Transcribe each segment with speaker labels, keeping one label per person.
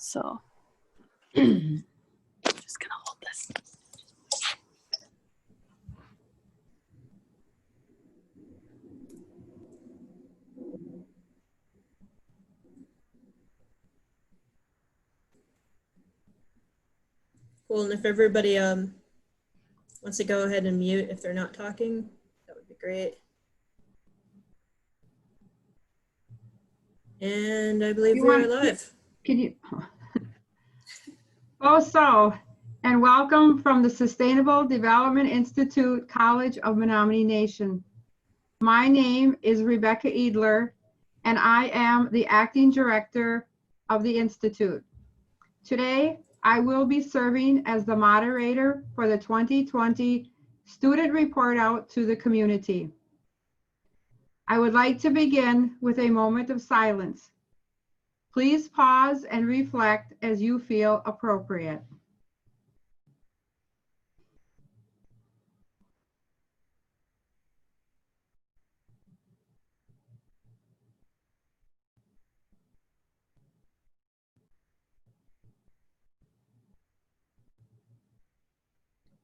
Speaker 1: So I'm just gonna hold this.
Speaker 2: Cool, and if everybody wants to go ahead and mute if they're not talking, that would be great. And I believe we're live.
Speaker 3: Can you? And welcome from the Sustainable Development Institute, College of Menominee Nation. My name is Rebecca Edler, and I am the Acting Director of the Institute. Today, I will be serving as the moderator for the 2020 Student Report Out to the community. I would like to begin with a moment of silence. Please pause and reflect as you feel appropriate.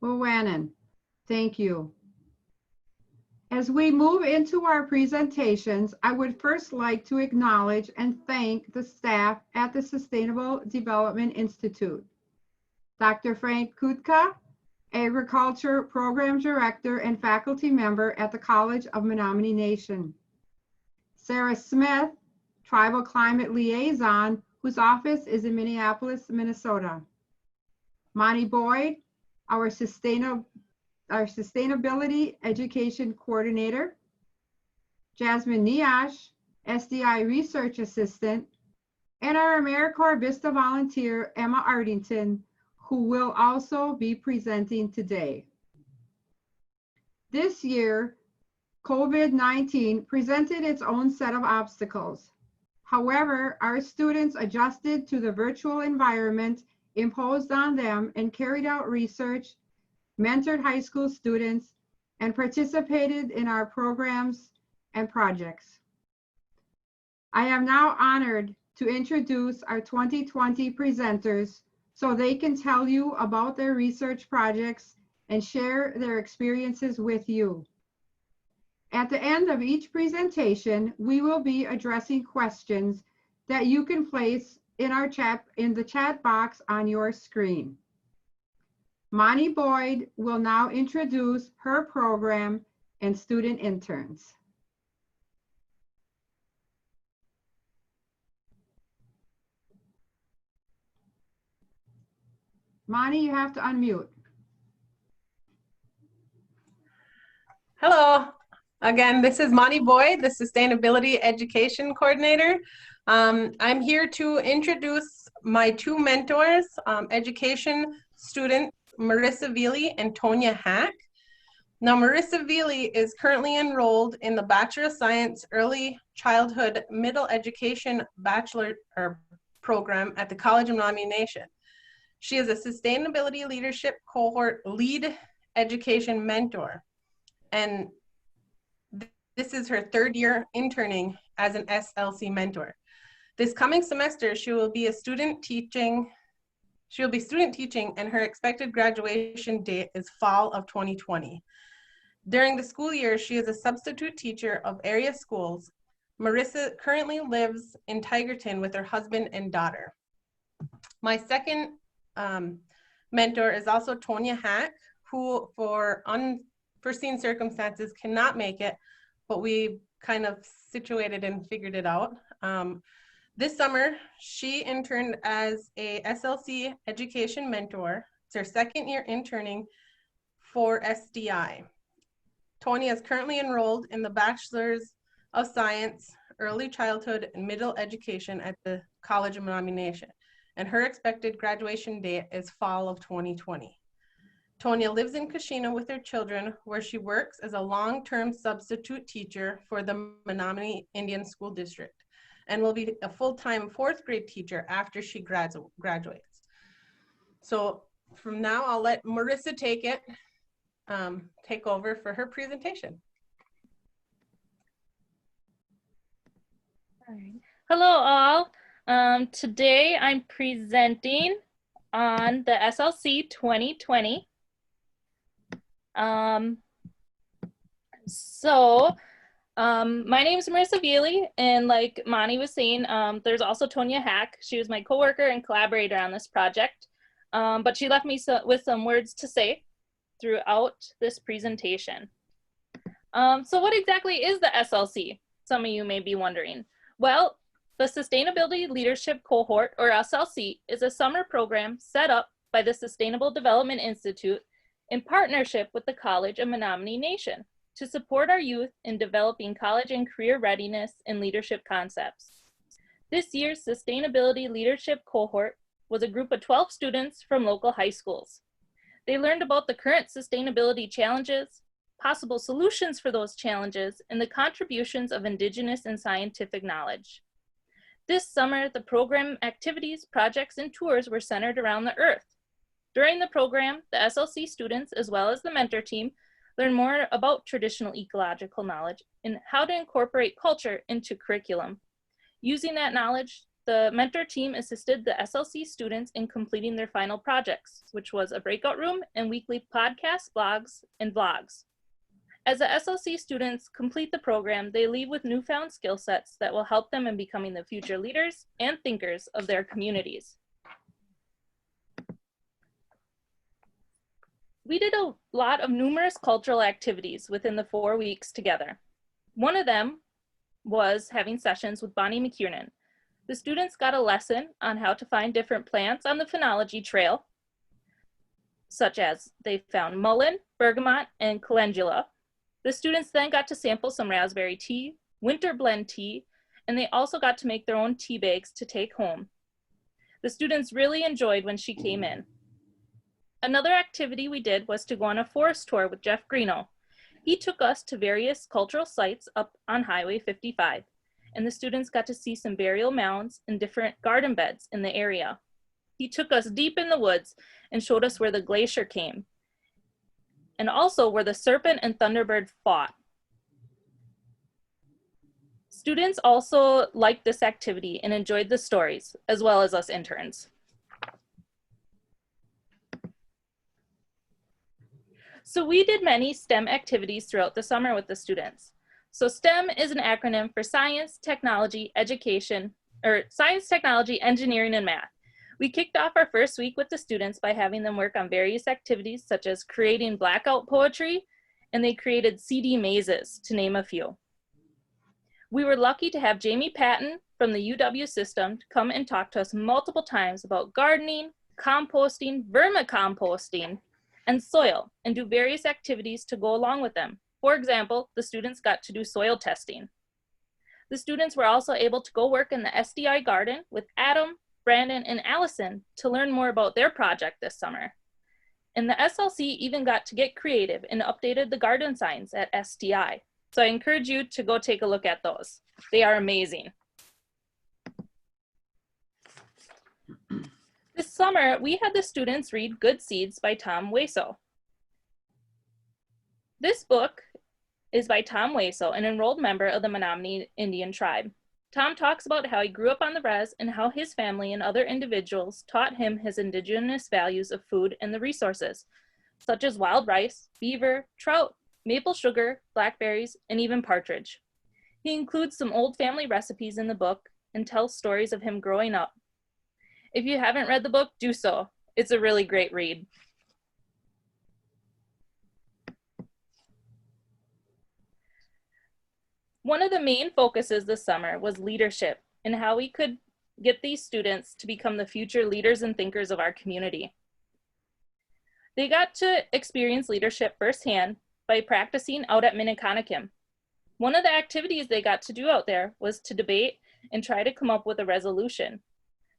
Speaker 3: Luann, thank you. As we move into our presentations, I would first like to acknowledge and thank the staff at the Sustainable Development Institute. Dr. Frank Kutka, Agriculture Program Director and faculty member at the College of Menominee Nation. Sarah Smith, Tribal Climate Liaison, whose office is in Minneapolis, Minnesota. Monty Boyd, our Sustainability Education Coordinator. Jasmine Niash, SDI Research Assistant, and our AmeriCorps Vista volunteer, Emma Ardington, who will also be presenting today. This year, COVID-19 presented its own set of obstacles. However, our students adjusted to the virtual environment imposed on them and carried out research, mentored high school students, and participated in our programs and projects. I am now honored to introduce our 2020 presenters so they can tell you about their research projects and share their experiences with you. At the end of each presentation, we will be addressing questions that you can place in the chat box on your screen. Monty Boyd will now introduce her program and student interns. Monty, you have to unmute.
Speaker 4: Hello. Again, this is Monty Boyd, the Sustainability Education Coordinator. I'm here to introduce my two mentors, education student Marissa Veely and Tonya Hack. Now, Marissa Veely is currently enrolled in the Bachelor of Science Early Childhood Middle Education Bachelor program at the College of Menominee Nation. She is a Sustainability Leadership Cohort Lead Education Mentor, and this is her third year interning as an SLC mentor. This coming semester, she will be student teaching, and her expected graduation date is fall of 2020. During the school year, she is a substitute teacher of area schools. Marissa currently lives in Tigerton with her husband and daughter. My second mentor is also Tonya Hack, who for unforeseen circumstances cannot make it, but we kind of situated and figured it out. This summer, she interned as a SLC education mentor. It's her second year interning for SDI. Tonya is currently enrolled in the Bachelor's of Science, Early Childhood and Middle Education at the College of Menominee Nation, and her expected graduation date is fall of 2020. Tonya lives in Kashina with her children, where she works as a long-term substitute teacher for the Menominee Indian School District, and will be a full-time fourth grade teacher after she graduates. So from now, I'll let Marissa take over for her presentation.
Speaker 5: All right. Hello all, Today I'm presenting on the SLC 2020. My name is Marissa Veely, and like Monty was saying, there's also Tonya Hack. She was my coworker and collaborator on this project, but she left me with some words to say throughout this presentation. So what exactly is the SLC? Some of you may be wondering. Well, the Sustainability Leadership Cohort, or SLC, is a summer program set up by the Sustainable Development Institute in partnership with the College of Menominee Nation to support our youth in developing college and career readiness and leadership concepts. This year's Sustainability Leadership Cohort was a group of 12 students from local high schools. They learned about the current sustainability challenges, possible solutions for those challenges, and the contributions of Indigenous and scientific knowledge. This summer, the program activities, projects, and tours were centered around the Earth. During the program, the SLC students, as well as the mentor team, learned more about traditional ecological knowledge and how to incorporate culture into curriculum. Using that knowledge, the mentor team assisted the SLC students in completing their final projects, which was a breakout room and weekly podcasts, blogs, and vlogs. As the SLC students complete the program, they leave with newfound skill sets that will help them in becoming the future leaders and thinkers of their communities. We did a lot of numerous cultural activities within the 4 weeks together. One of them was having sessions with Bonnie McKiernan. The students got a lesson on how to find different plants on the phenology trail, such as they found mullein, bergamot, and calendula. The students then got to sample some raspberry tea, winter blend tea, and they also got to make their own tea bags to take home. The students really enjoyed when she came in. Another activity we did was to go on a forest tour with Jeff Greeno. He took us to various cultural sites up on Highway 55, and the students got to see some burial mounds and different garden beds in the area. He took us deep in the woods and showed us where the glacier came, and also where the serpent and thunderbird fought. Students also liked this activity and enjoyed the stories, as well as us interns. So we did many STEM activities throughout the summer with the students. So STEM is an acronym for Science, Technology, Education, or Science, Technology, Engineering, and Math. We kicked off our first week with the students by having them work on various activities such as creating blackout poetry, and they created CD mazes, to name a few. We were lucky to have Jamie Patton from the UW system to come and talk to us multiple times about gardening, composting, vermicomposting, and soil, and do various activities to go along with them. For example, the students got to do soil testing. The students were also able to go work in the SDI garden with Adam, Brandon, and Allison to learn more about their project this summer. And the SLC even got to get creative and updated the garden signs at SDI. So I encourage you to go take a look at those. They are amazing. This summer, we had the students read Good Seeds by Tom Waso. This book is by Tom Waso, an enrolled member of the Menominee Indian tribe. Tom talks about how he grew up on the res and how his family and other individuals taught him his indigenous values of food and the resources, such as wild rice, beaver, trout, maple sugar, blackberries, and even partridge. He includes some old family recipes in the book and tells stories of him growing up. If you haven't read the book, do so. It's a really great read. One of the main focuses this summer was leadership and how we could get these students to become the future leaders and thinkers of our community. They got to experience leadership firsthand by practicing out at Minneconaugham. One of the activities they got to do out there was to debate and try to come up with a resolution.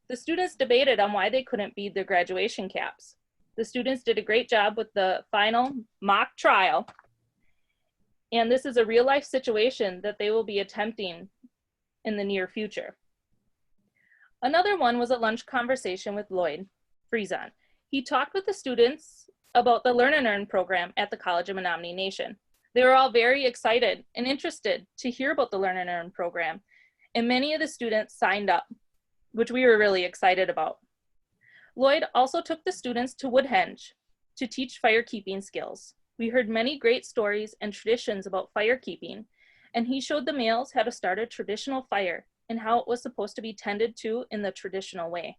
Speaker 5: The students debated on why they couldn't bead their graduation caps. The students did a great job with the final mock trial, and this is a real life situation that they will be attempting in the near future. Another one was a lunch conversation with Lloyd Friesen. He talked with the students about the Learn and Earn program at the College of Menominee Nation. They were all very excited and interested to hear about the Learn and Earn program, and many of the students signed up. which we were really excited about. Lloyd also took the students to Woodhenge to teach firekeeping skills. We heard many great stories and traditions about firekeeping, and he showed the males how to start a traditional fire and how it was supposed to be tended to in the traditional way.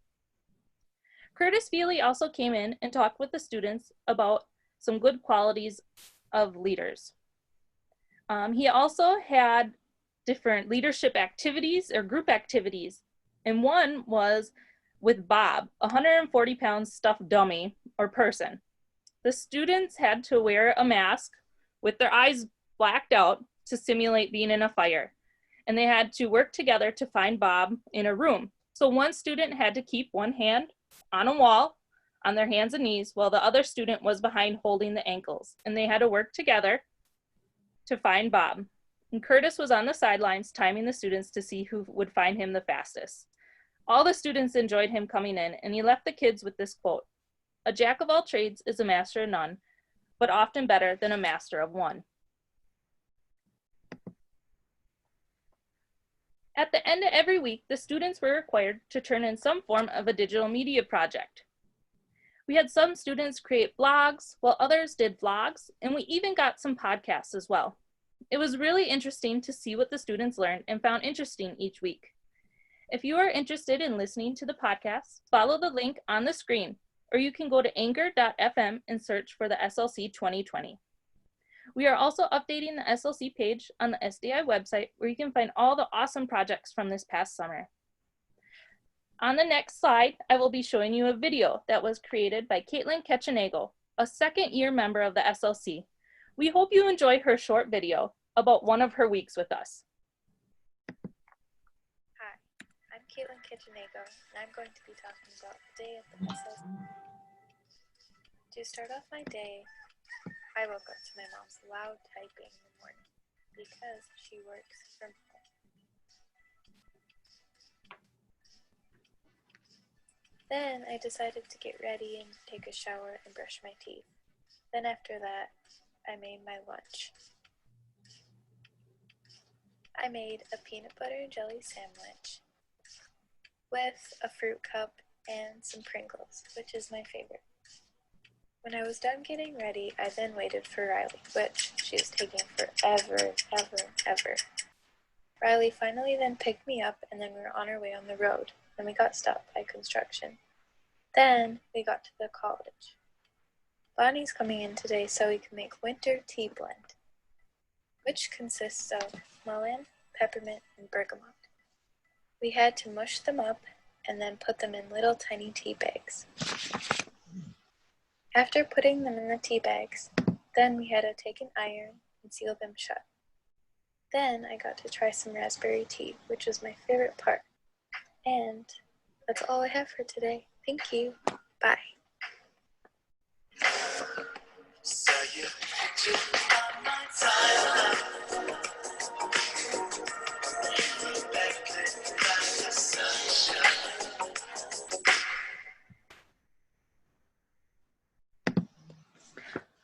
Speaker 5: Curtis Feely also came in and talked with the students about some good qualities of leaders. He also had different leadership activities or group activities, and one was with Bob, a 140-pound stuffed dummy or person. The students had to wear a mask with their eyes blacked out to simulate being in a fire, and they had to work together to find Bob in a room. So one student had to keep one hand on a wall on their hands and knees while the other student was behind holding the ankles, and they had to work together to find Bob. And Curtis was on the sidelines timing the students to see who would find him the fastest. All the students enjoyed him coming in, and he left the kids with this quote: "A jack of all trades is a master of none, but often better than a master of one." At the end of every week, the students were required to turn in some form of a digital media project. We had some students create blogs, while others did vlogs, and we even got some podcasts as well. It was really interesting to see what the students learned and found interesting each week. If you are interested in listening to the podcast, follow the link on the screen, or you can go to anchor.fm and search for the SLC 2020. We are also updating the SLC page on the SDI website, where you can find all the awesome projects from this past summer. On the next slide, I will be showing you a video that was created by Caitlin Ketchenagle, a second-year member of the SLC. We hope you enjoy her short video about one of her weeks with us.
Speaker 6: Hi, I'm Caitlin Ketchenagle, and I'm going to be talking about the day at the SLC. To start off my day, I woke up to my mom's loud typing in the morning because she works from home. Then I decided to get ready and take a shower and brush my teeth. Then after that, I made my lunch. I made a peanut butter and jelly sandwich with a fruit cup and some Pringles, which is my favorite. When I was done getting ready, I then waited for Riley, which she was taking forever. Riley finally then picked me up, and then we were on our way on the road, and we got stopped by construction. Then we got to the college. Bonnie's coming in today so we can make winter tea blend, which consists of mullein, peppermint, and bergamot. We had to mush them up and then put them in little tiny tea bags. After putting them in the tea bags, then we had to take an iron and seal them shut. Then I got to try some raspberry tea, which was my favorite part. And that's all I have for today. Thank you. Bye.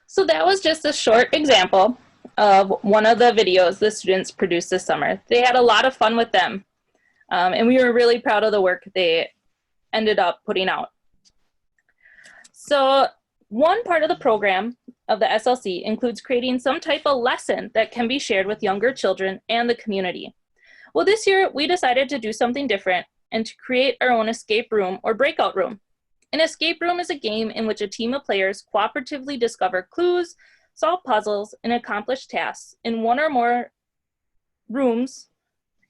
Speaker 5: So that was just a short example of one of the videos the students produced this summer. They had a lot of fun with them, and we were really proud of the work they ended up putting out. So one part of the program of the SLC includes creating some type of lesson that can be shared with younger children and the community. Well, this year we decided to do something different and to create our own escape room or breakout room. An escape room is a game in which a team of players cooperatively discover clues, solve puzzles, and accomplish tasks in one or more rooms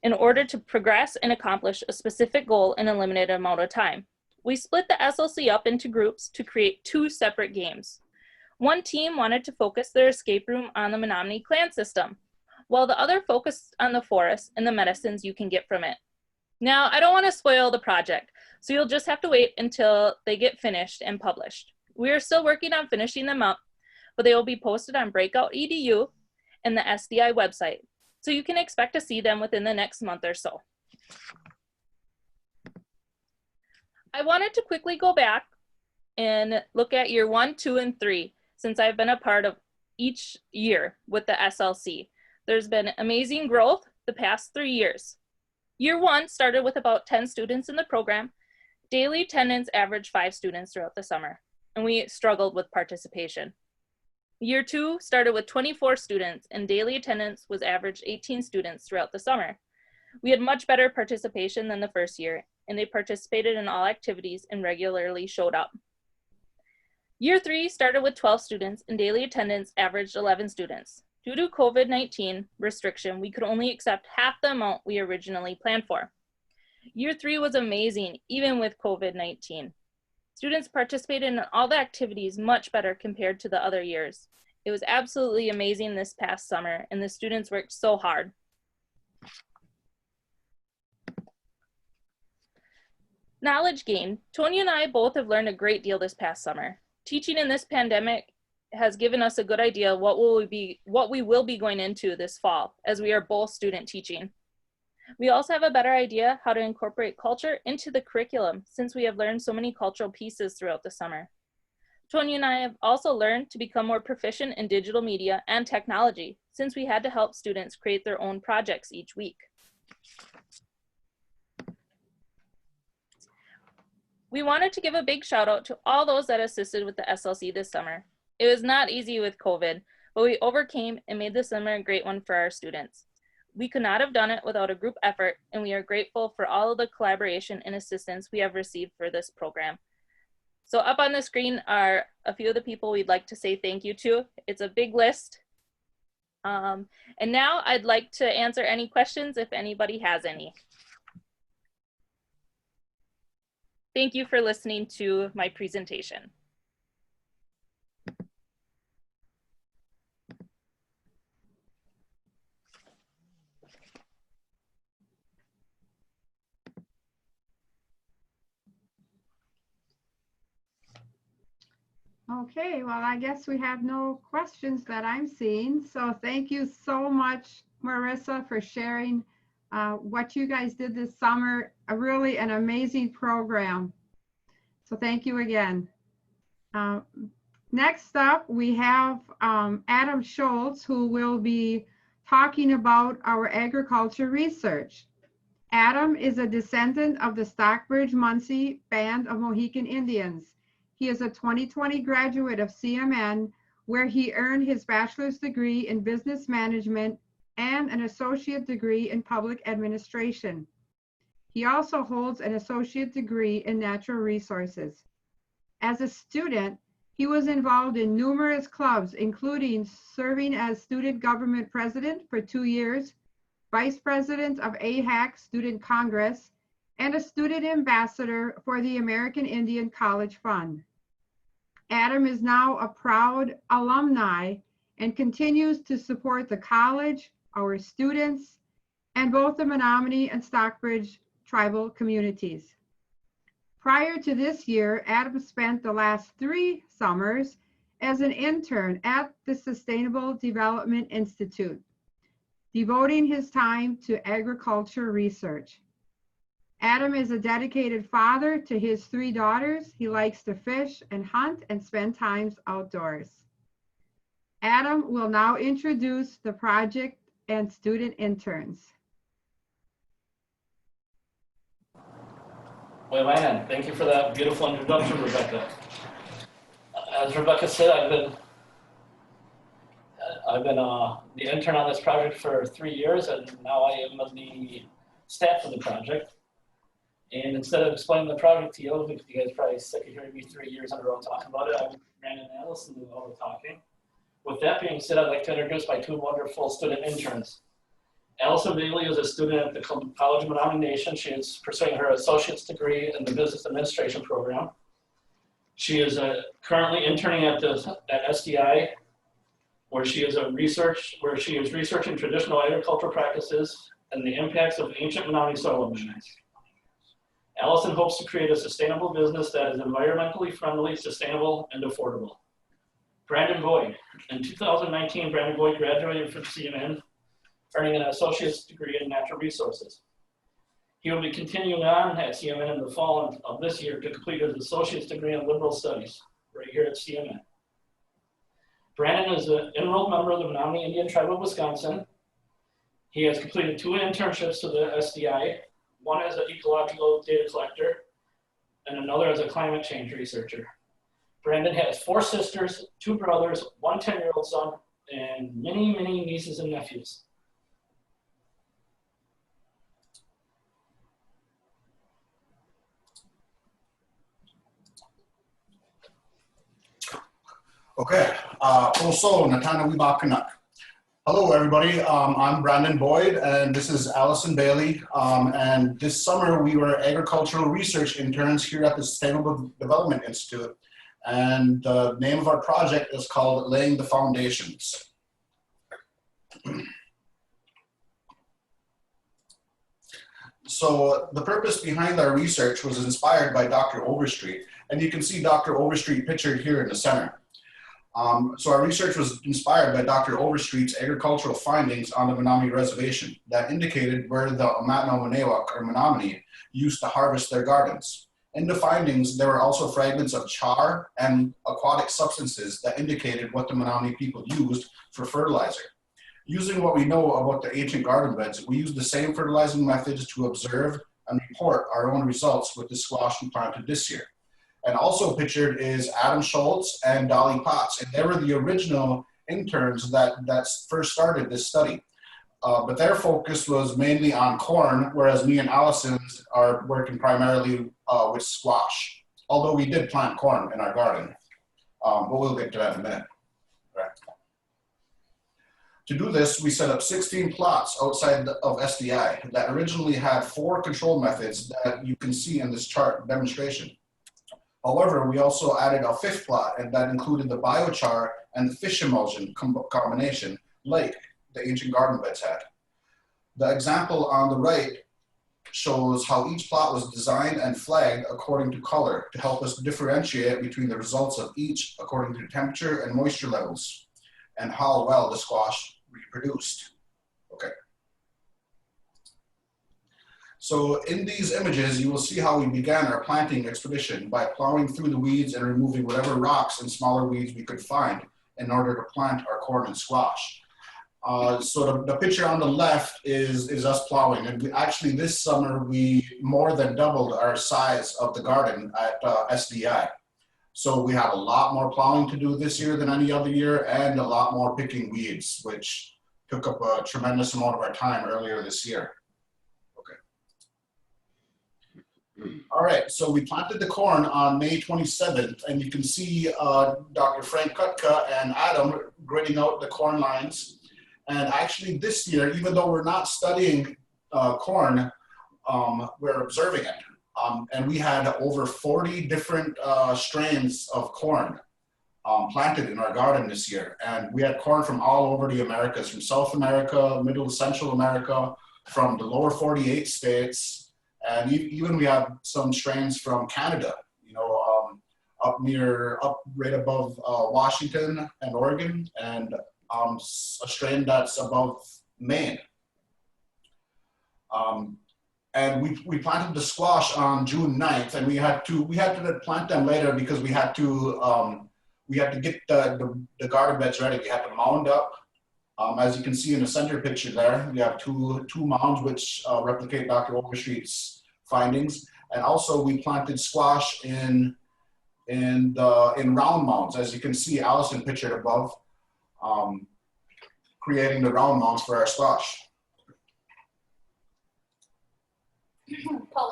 Speaker 5: in order to progress and accomplish a specific goal in a limited amount of time. We split the SLC up into groups to create 2 separate games. One team wanted to focus their escape room on the Menominee clan system, while the other focused on the forest and the medicines you can get from it. Now, I don't want to spoil the project, so you'll just have to wait until they get finished and published. We are still working on finishing them up, but they will be posted on Breakout EDU and the SDI website, so you can expect to see them within the next month or so. I wanted to quickly go back and look at year 1, 2, and 3, since I've been a part of each year with the SLC. There's been amazing growth the past 3 years. Year 1 started with about 10 students in the program. Daily attendance averaged 5 students throughout the summer, and we struggled with participation. Year 2 started with 24 students, and daily attendance was averaged 18 students throughout the summer. We had much better participation than the first year, and they participated in all activities and regularly showed up. Year 3 started with 12 students, and daily attendance averaged 11 students. Due to COVID-19 restriction, we could only accept half the amount we originally planned for. Year 3 was amazing, even with COVID-19. Students participated in all the activities much better compared to the other years. It was absolutely amazing this past summer, and the students worked so hard. Knowledge gain. Tony and I both have learned a great deal this past summer. Teaching in this pandemic has given us a good idea what we will be going into this fall, as we are both student teaching. We also have a better idea how to incorporate culture into the curriculum, since we have learned so many cultural pieces throughout the summer. Tony and I have also learned to become more proficient in digital media and technology, since we had to help students create their own projects each week. We wanted to give a big shout out to all those that assisted with the SLC this summer. It was not easy with COVID, but we overcame and made the summer a great one for our students. We could not have done it without a group effort, and we are grateful for all of the collaboration and assistance we have received for this program. So up on the screen are a few of the people we'd like to say thank you to. It's a big list. And now I'd like to answer any questions if anybody has any. Thank you for listening to my presentation.
Speaker 3: Okay, well, I guess we have no questions that I'm seeing. So thank you so much, Marissa, for sharing what you guys did this summer. Really an amazing program. So thank you again. Next up, we have Adam Schultz, who will be talking about our agriculture research. Adam is a descendant of the Stockbridge-Munsee Band of Mohican Indians. He is a 2020 graduate of CMN, where he earned his bachelor's degree in business management and an associate degree in public administration. He also holds an associate degree in natural resources. As a student, he was involved in numerous clubs, including serving as student government president for 2 years, vice president of AHAC Student Congress, and a student ambassador for the American Indian College Fund. Adam is now a proud alumni and continues to support the college, our students, and both the Menominee and Stockbridge tribal communities. Prior to this year, Adam spent the last 3 summers as an intern at the Sustainable Development Institute, devoting his time to agriculture research. Adam is a dedicated father to his 3 daughters. He likes to fish and hunt and spend times outdoors. Adam will now introduce the project and student interns.
Speaker 7: Well, man, thank you for that beautiful introduction, Rebecca. As Rebecca said, I've been the intern on this project for 3 years, and now I am on the staff of the project. And instead of explaining the project to you, because you guys are probably sick of hearing me 3 years in a row talking about it, I'm Brandon and Allison doing all the talking. With that being said, I'd like to introduce my 2 wonderful student interns. Allison Bailey is a student at the College of Menominee. She is pursuing her associate's degree in the business administration program. She is currently interning at SDI, where she is researching traditional agricultural practices and the impacts of ancient Menominee soil emissions. Allison hopes to create a sustainable business that is environmentally friendly, sustainable, and affordable. Brandon Boyd. In 2019, Brandon Boyd graduated from CMN, earning an associate's degree in natural resources. He will be continuing on at CMN in the fall of this year to complete his associate's degree in liberal studies, right here at CMN. Brandon is an enrolled member of the Menominee Indian Tribe of Wisconsin. He has completed 2 internships to the SDI one as an ecological data collector, and another as a climate change researcher. Brandon has 4 sisters, 2 brothers, 1 10-year-old son, and many, many nieces and nephews.
Speaker 8: Okay, also Natana Wibakanak. Hello everybody, I'm Brandon Boyd and this is Allison Bailey. And this summer we were agricultural research interns here at the Sustainable Development Institute. And the name of our project is called Laying the Foundations. So the purpose behind our research was inspired by Dr. Overstreet. And you can see Dr. Overstreet pictured here in the center. So our research was inspired by Dr. Overstreet's agricultural findings on the Menominee Reservation that indicated where the Amatno-Manewak or Menominee used to harvest their gardens. In the findings, there were also fragments of char and aquatic substances that indicated what the Menominee people used for fertilizer. Using what we know about the ancient garden beds, we used the same fertilizing methods to observe and report our own results with the squash we planted this year. And also pictured is Adam Schultz and Dolly Potts, and they were the original interns that first started this study. But their focus was mainly on corn, whereas me and Allison are working primarily with squash. Although we did plant corn in our garden, but we'll get to that in a minute. Right. To do this, we set up 16 plots outside of SDI that originally had 4 control methods that you can see in this chart demonstration. However, we also added a 5th plot, and that included the biochar and the fish emulsion combination, like the ancient garden beds had. The example on the right shows how each plot was designed and flagged according to color to help us differentiate between the results of each according to temperature and moisture levels and how well the squash reproduced. Okay. So in these images, you will see how we began our planting expedition by plowing through the weeds and removing whatever rocks and smaller weeds we could find in order to plant our corn and squash. So the picture on the left is us plowing. And actually this summer, we more than doubled our size of the garden at SDI. So we had a lot more plowing to do this year than any other year and a lot more picking weeds, which took up a tremendous amount of our time earlier this year. All right, so we planted the corn on May 27th, and you can see Dr. Frank Kutka and Adam gridding out the corn lines. And actually this year, even though we're not studying corn, we're observing it. And we had over 40 different strains of corn planted in our garden this year. And we had corn from all over the Americas, from South America, Middle and Central America, from the lower 48 states. And even we have some strains from Canada, you know, up right above Washington and Oregon, and a strain that's above Maine. And we planted the squash on June 9th, and we had to plant them later because we had to get the garden beds ready. We had to mound up. As you can see in the center picture there, we have two mounds which replicate Dr. Overstreet's findings. And also we planted squash in round mounds, as you can see Allison pictured above, creating the round mounds for our squash.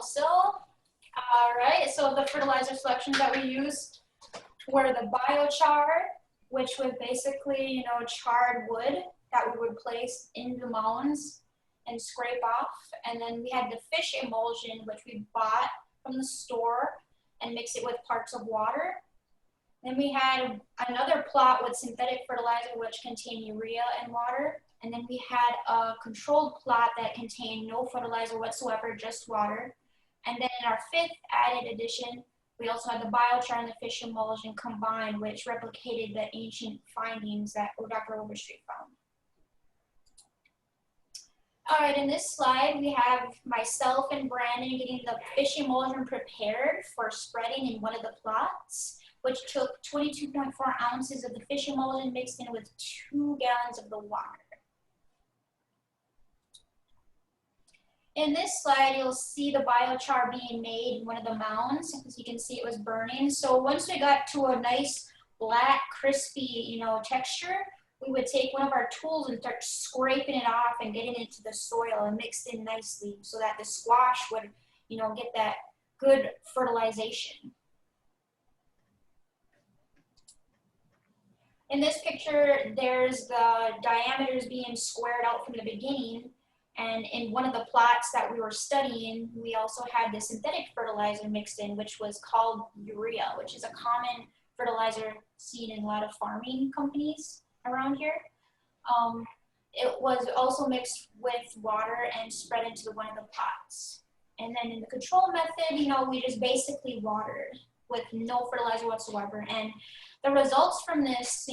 Speaker 9: So, all right, so the fertilizer selections that we used were the biochar, which was basically, you know, charred wood that we would place in the mounds and scrape off. And then we had the fish emulsion, which we bought from the store and mix it with parts of water. Then we had another plot with synthetic fertilizer, which contained urea and water. And then we had a controlled plot that contained no fertilizer whatsoever, just water. And then in our fifth added addition, we also had the biochar and the fish emulsion combined, which replicated the ancient findings that Dr. Overstreet found. All right, in this slide, we have myself and Brandon getting the fish emulsion prepared for spreading in one of the plots, which took 22.4 ounces of the fish emulsion mixed in with 2 gallons of the water. In this slide, you'll see the biochar being made in one of the mounds. As you can see, it was burning. So once we got to a nice black, crispy, texture, we would take one of our tools and start scraping it off and getting it into the soil and mixed in nicely so that the squash would, get that good fertilization. In this picture, there's the diameters being squared out from the beginning. And in one of the plots that we were studying, we also had the synthetic fertilizer mixed in, which was called urea, which is a common fertilizer seen in a lot of farming companies around here. It was also mixed with water and spread into one of the pots. And then in the control method, we just basically watered with no fertilizer whatsoever. And the results from this,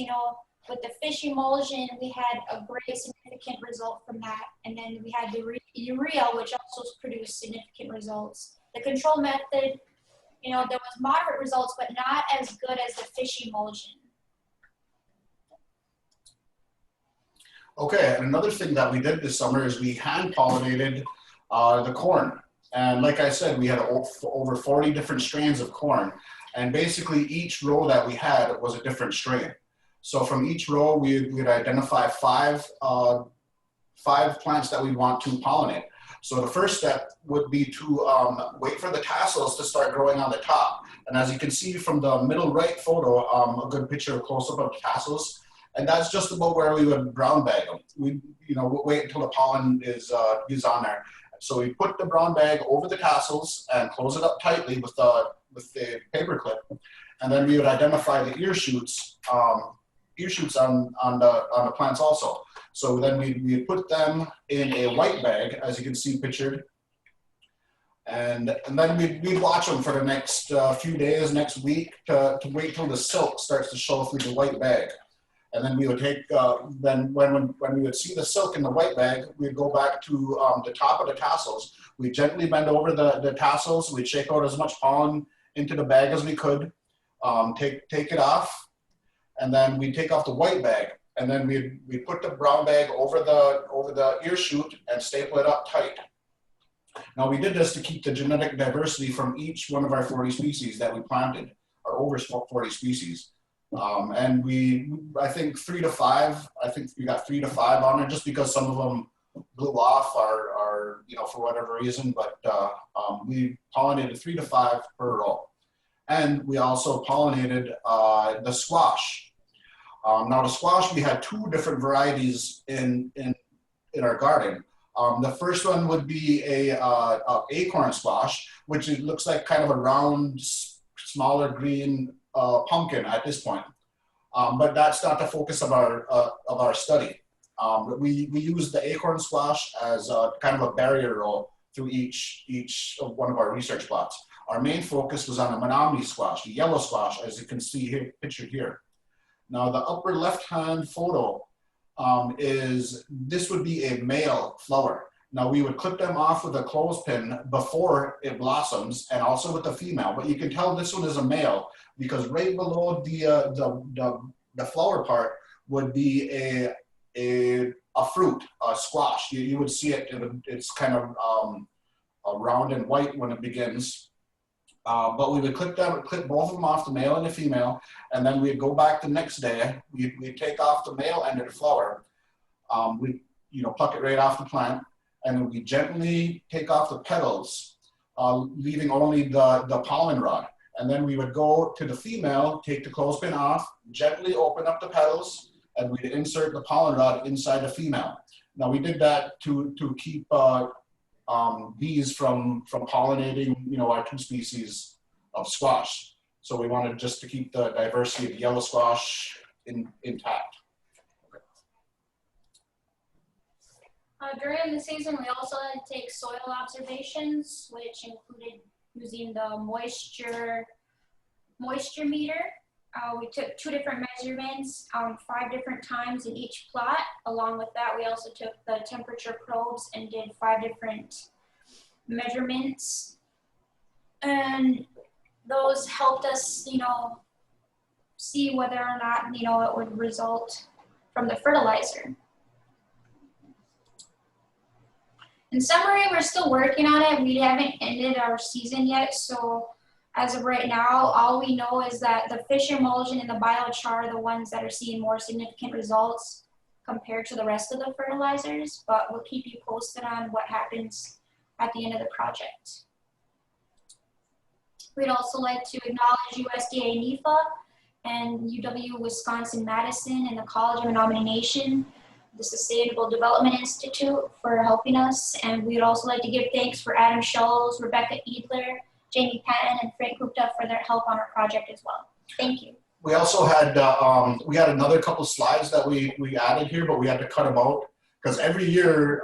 Speaker 9: with the fish emulsion, we had a great significant result from that. And then we had the urea, which also produced significant results. The control method, there was moderate results, but not as good as the fish emulsion.
Speaker 8: Okay, and another thing that we did this summer is we hand pollinated the corn. And like I said, we had over 40 different strains of corn. And basically each row that we had was a different strain. So from each row, we'd identify five plants that we want to pollinate. So the first step would be to wait for the tassels to start growing on the top. And as you can see from the middle right photo, a good picture of close-up of tassels. And that's just about where we would brown bag them. We'll wait until the pollen is on there. So we put the brown bag over the tassels and close it up tightly with the paper clip. And then we would identify the ear shoots on the plants also. So then we put them in a white bag, as you can see pictured. And then we'd watch them for the next few days, next week, to wait till the silk starts to show through the white bag. And then we would take, then when we would see the silk in the white bag, we'd go back to the top of the tassels. We'd gently bend over the tassels. We'd shake out as much pollen into the bag as we could, take it off. And then we'd take off the white bag. And then we'd put the brown bag over the ear shoot and staple it up tight. Now we did this to keep the genetic diversity from each one of our 40 species that we planted, or over 40 species. And I think 3 to 5, I think we got 3 to 5 on it just because some of them blew off or for whatever reason, but we pollinated 3 to 5 per row. And we also pollinated the squash. Now the squash, we had 2 different varieties in our garden. The first one would be a acorn squash, which it looks like kind of a round, smaller green pumpkin at this point. But that's not the focus of our study. We used the acorn squash as kind of a barrier row through each of one of our research plots. Our main focus was on the Menominee squash, the yellow squash, as you can see here, pictured here. Now the upper left-hand photo this would be a male flower. Now we would clip them off with a clothespin before it blossoms, and also with the female. But you can tell this one is a male because right below the flower part would be a fruit, a squash. You would see it. It's kind of round and white when it begins. But we would clip both of them off, the male and the female, and then we'd go back the next day. We'd take off the male end of the flower. We'd pluck it right off the plant, and then we gently take off the petals, leaving only the pollen rod. And then we would go to the female, take the clothespin off, gently open up the petals, and we'd insert the pollen rod inside the female. Now we did that to keep bees from pollinating, our 2 species of squash. So we wanted just to keep the diversity of the yellow squash intact.
Speaker 9: During the season, we also had to take soil observations, which included using the moisture meter. We took 2 different measurements, 5 different times in each plot. Along with that, we also took the temperature probes and did 5 different measurements. And those helped us, see whether or not, it would result from the fertilizer. In summary, we're still working on it. We haven't ended our season yet, so as of right now, all we know is that the fish emulsion and the biochar are the ones that are seeing more significant results compared to the rest of the fertilizers, but we'll keep you posted on what happens at the end of the project. We'd also like to acknowledge USDA NEFA and UW Wisconsin-Madison and the College of Nomination, the Sustainable Development Institute for helping us. And we would also like to give thanks for Adam Scholes, Rebecca Edler, Jamie Patton, and Frank Gupta for their help on our project as well. Thank you.
Speaker 8: We also had, we had another couple slides that we added here, but we had to cut them out because every year,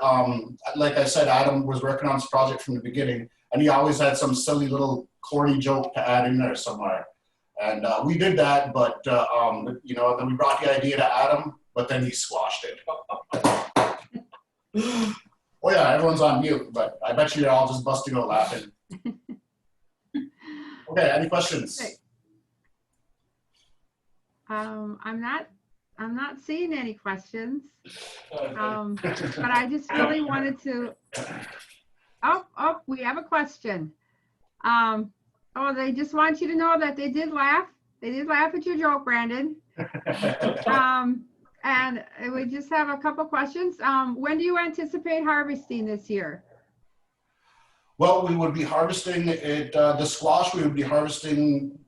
Speaker 8: like I said, Adam was working on this project from the beginning, and he always had some silly little corny joke to add in there somewhere. And we did that, but you know, then we brought the idea to Adam, but then he squashed it. Oh yeah, everyone's on mute, but I bet you're all just busting out laughing. Okay, any questions?
Speaker 3: Okay. I'm not seeing any questions. But I just really wanted to. Oh, we have a question. Oh, they just want you to know that they did laugh. They did laugh at your joke, Brandon. And we just have a couple questions. When do you anticipate harvesting this year?
Speaker 8: Well, we would be harvesting it, the squash, we would be harvesting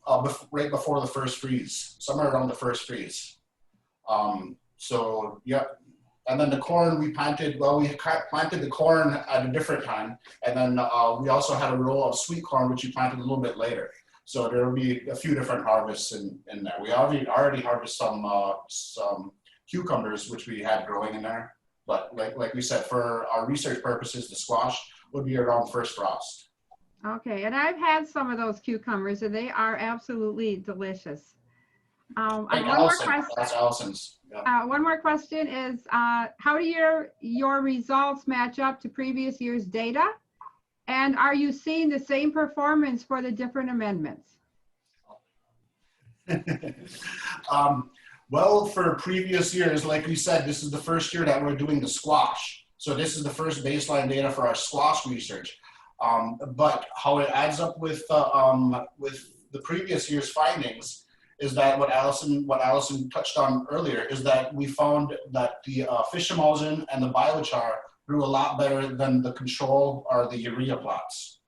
Speaker 8: right before the first freeze, somewhere around the first freeze. So, yeah. And then the corn we planted, well, we planted the corn at a different time. And then we also had a row of sweet corn, which we planted a little bit later. So there will be a few different harvests in there. We already harvested some cucumbers, which we had growing in there. But like we said, for our research purposes, the squash would be around first frost.
Speaker 3: Okay, and I've had some of those cucumbers and they are absolutely delicious.
Speaker 8: Like Allison, that's Allison's. Yeah.
Speaker 3: One more question is, how do your results match up to previous year's data? And are you seeing the same performance for the different amendments?
Speaker 8: Well, for previous years, like we said, this is the first year that we're doing the squash. So this is the first baseline data for our squash research. But how it adds up with the previous year's findings is that what Allison touched on earlier is that we found that the fish emulsion and the biochar grew a lot better than the control or the urea plots.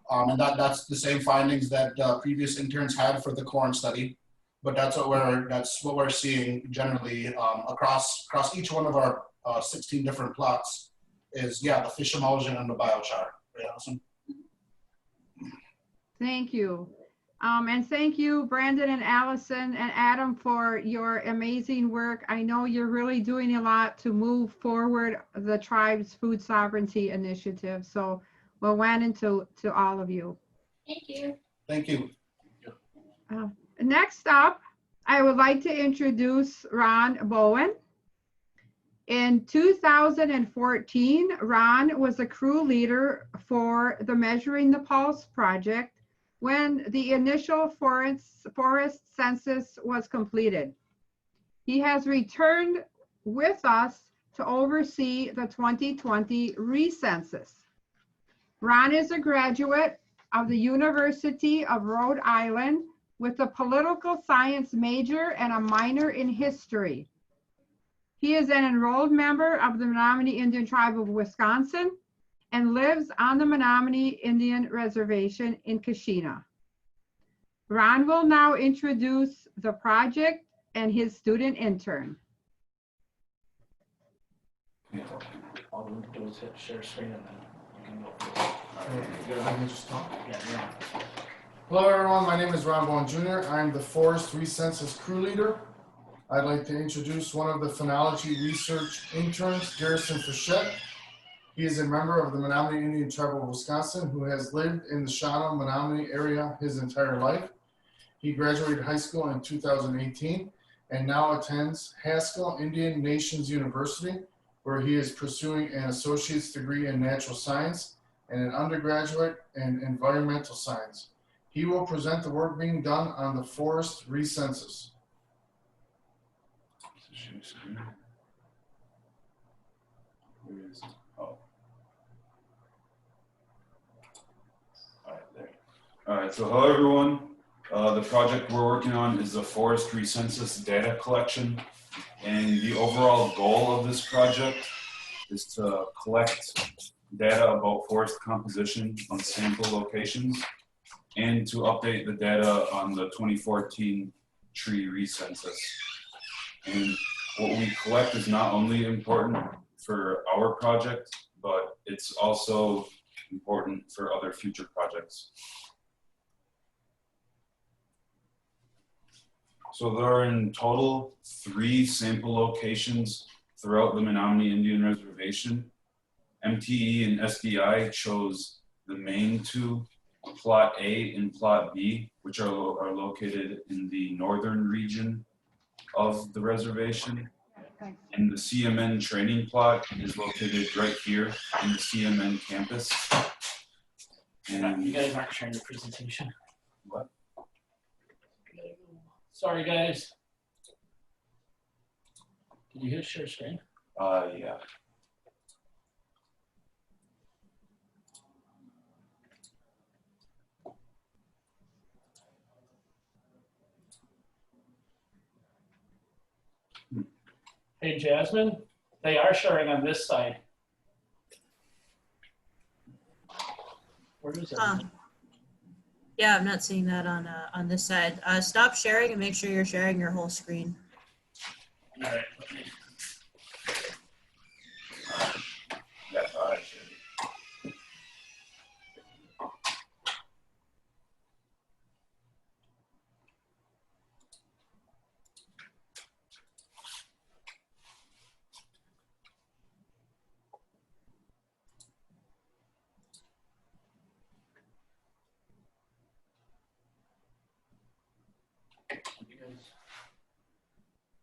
Speaker 8: And that's the same findings that previous interns had for the corn study. But that's what we're seeing generally across each one of our 16 different plots is, yeah, the fish emulsion and the biochar. Right, Allison?
Speaker 3: Thank you. And thank you, Brandon and Allison and Adam, for your amazing work. I know you're really doing a lot to move forward the tribe's food sovereignty initiative. So well went to all of you.
Speaker 9: Thank you.
Speaker 8: Thank you.
Speaker 3: Next up, I would like to introduce Ron Bowen. In 2014, Ron was a crew leader for the Measuring the Pulse project when the initial forest census was completed. He has returned with us to oversee the 2020 recensus. Ron is a graduate of the University of Rhode Island with a political science major and a minor in history. He is an enrolled member of the Menominee Indian Tribe of Wisconsin and lives on the Menominee Indian Reservation in Kashina. Ron will now introduce the project and his student intern.
Speaker 7: All we do is hit share screen and then you can go. Yeah.
Speaker 10: Hello everyone, my name is Ron Bowen Jr. I'm the Forest Recensus crew leader. I'd like to introduce one of the phenology research interns, Garrison Fichette. He is a member of the Menominee Indian Tribe of Wisconsin who has lived in the Shawano Menominee area his entire life. He graduated high school in 2018 and now attends Haskell Indian Nations University, where he is pursuing an associate's degree in natural science and an undergraduate in environmental science. He will present the work being done on the forest recensus.
Speaker 11: All right, so hello everyone. The project we're working on is the forest recensus data collection. And the overall goal of this project is to collect data about forest composition on sample locations and to update the data on the 2014 tree recensus. And what we collect is not only important for our project, but it's also important for other future projects. So there are in total 3 sample locations throughout the Menominee Indian Reservation. MTE and SDI chose the main 2, Plot A and Plot B, which are located in the northern region of the reservation. And the CMN training plot is located right here in the CMN campus. And
Speaker 7: you guys aren't sharing the presentation.
Speaker 11: What?
Speaker 7: Sorry, guys. Can you hit share screen?
Speaker 11: Yeah.
Speaker 7: Hey, Jasmine, they are sharing on this side. Where is it?
Speaker 2: Yeah, I'm not seeing that on this side. Stop sharing and make sure you're sharing your whole screen.
Speaker 7: All right.
Speaker 11: That's all right.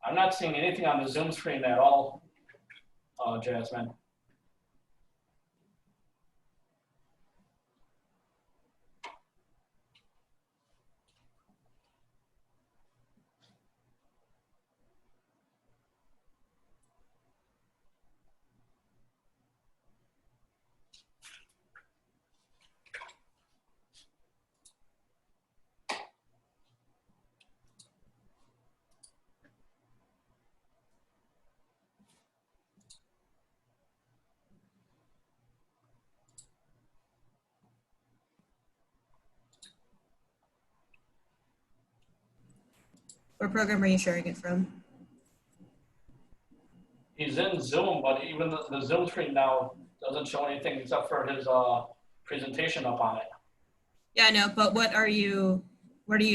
Speaker 7: I'm not seeing anything on the Zoom screen at all, Jasmine.
Speaker 2: What program are you sharing it from?
Speaker 7: He's in Zoom, but even the Zoom screen now doesn't show anything except for his presentation up on it.
Speaker 2: Yeah, I know, but what are you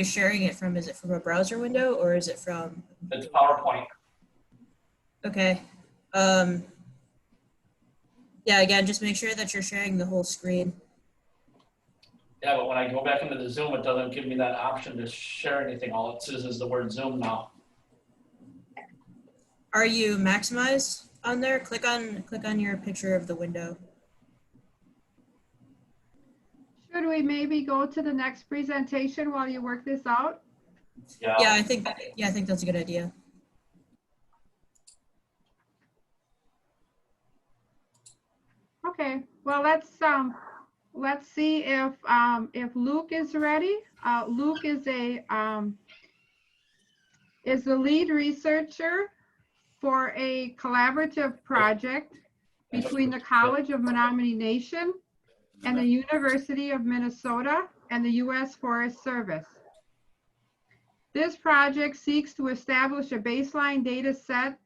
Speaker 2: sharing it from? Is it from a browser window or is it from?
Speaker 7: It's PowerPoint.
Speaker 2: Okay. Yeah, again, just make sure that you're sharing the whole screen.
Speaker 7: Yeah, but when I go back into the Zoom, it doesn't give me that option to share anything. All it says is the word Zoom now.
Speaker 2: Are you maximized on there? Click on your picture of the window.
Speaker 3: Should we maybe go to the next presentation while you work this out?
Speaker 7: Yeah.
Speaker 2: Yeah, I think that's a good idea.
Speaker 3: Okay, well, let's see if Luke is ready. Luke is the lead researcher for a collaborative project between the College of Menominee Nation and the University of Minnesota and the U.S. Forest Service. This project seeks to establish a baseline data set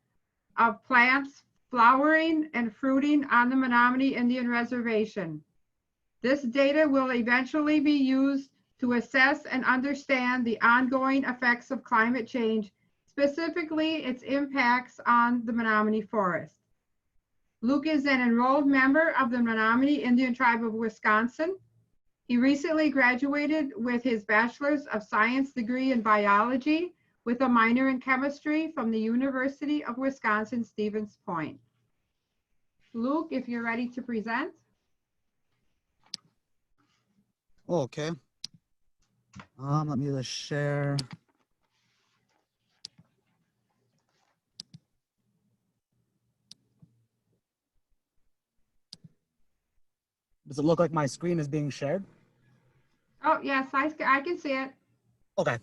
Speaker 3: of plants flowering and fruiting on the Menominee Indian Reservation. This data will eventually be used to assess and understand the ongoing effects of climate change, specifically its impacts on the Menominee Forest. Luke is an enrolled member of the Menominee Indian Tribe of Wisconsin. He recently graduated with his Bachelor's of Science degree in biology with a minor in chemistry from the University of Wisconsin, Stevens Point. Luke, if you're ready to present.
Speaker 12: Okay. Let me just share. Does it look like my screen is being shared?
Speaker 3: Oh, yes, I can see it.
Speaker 12: Okay.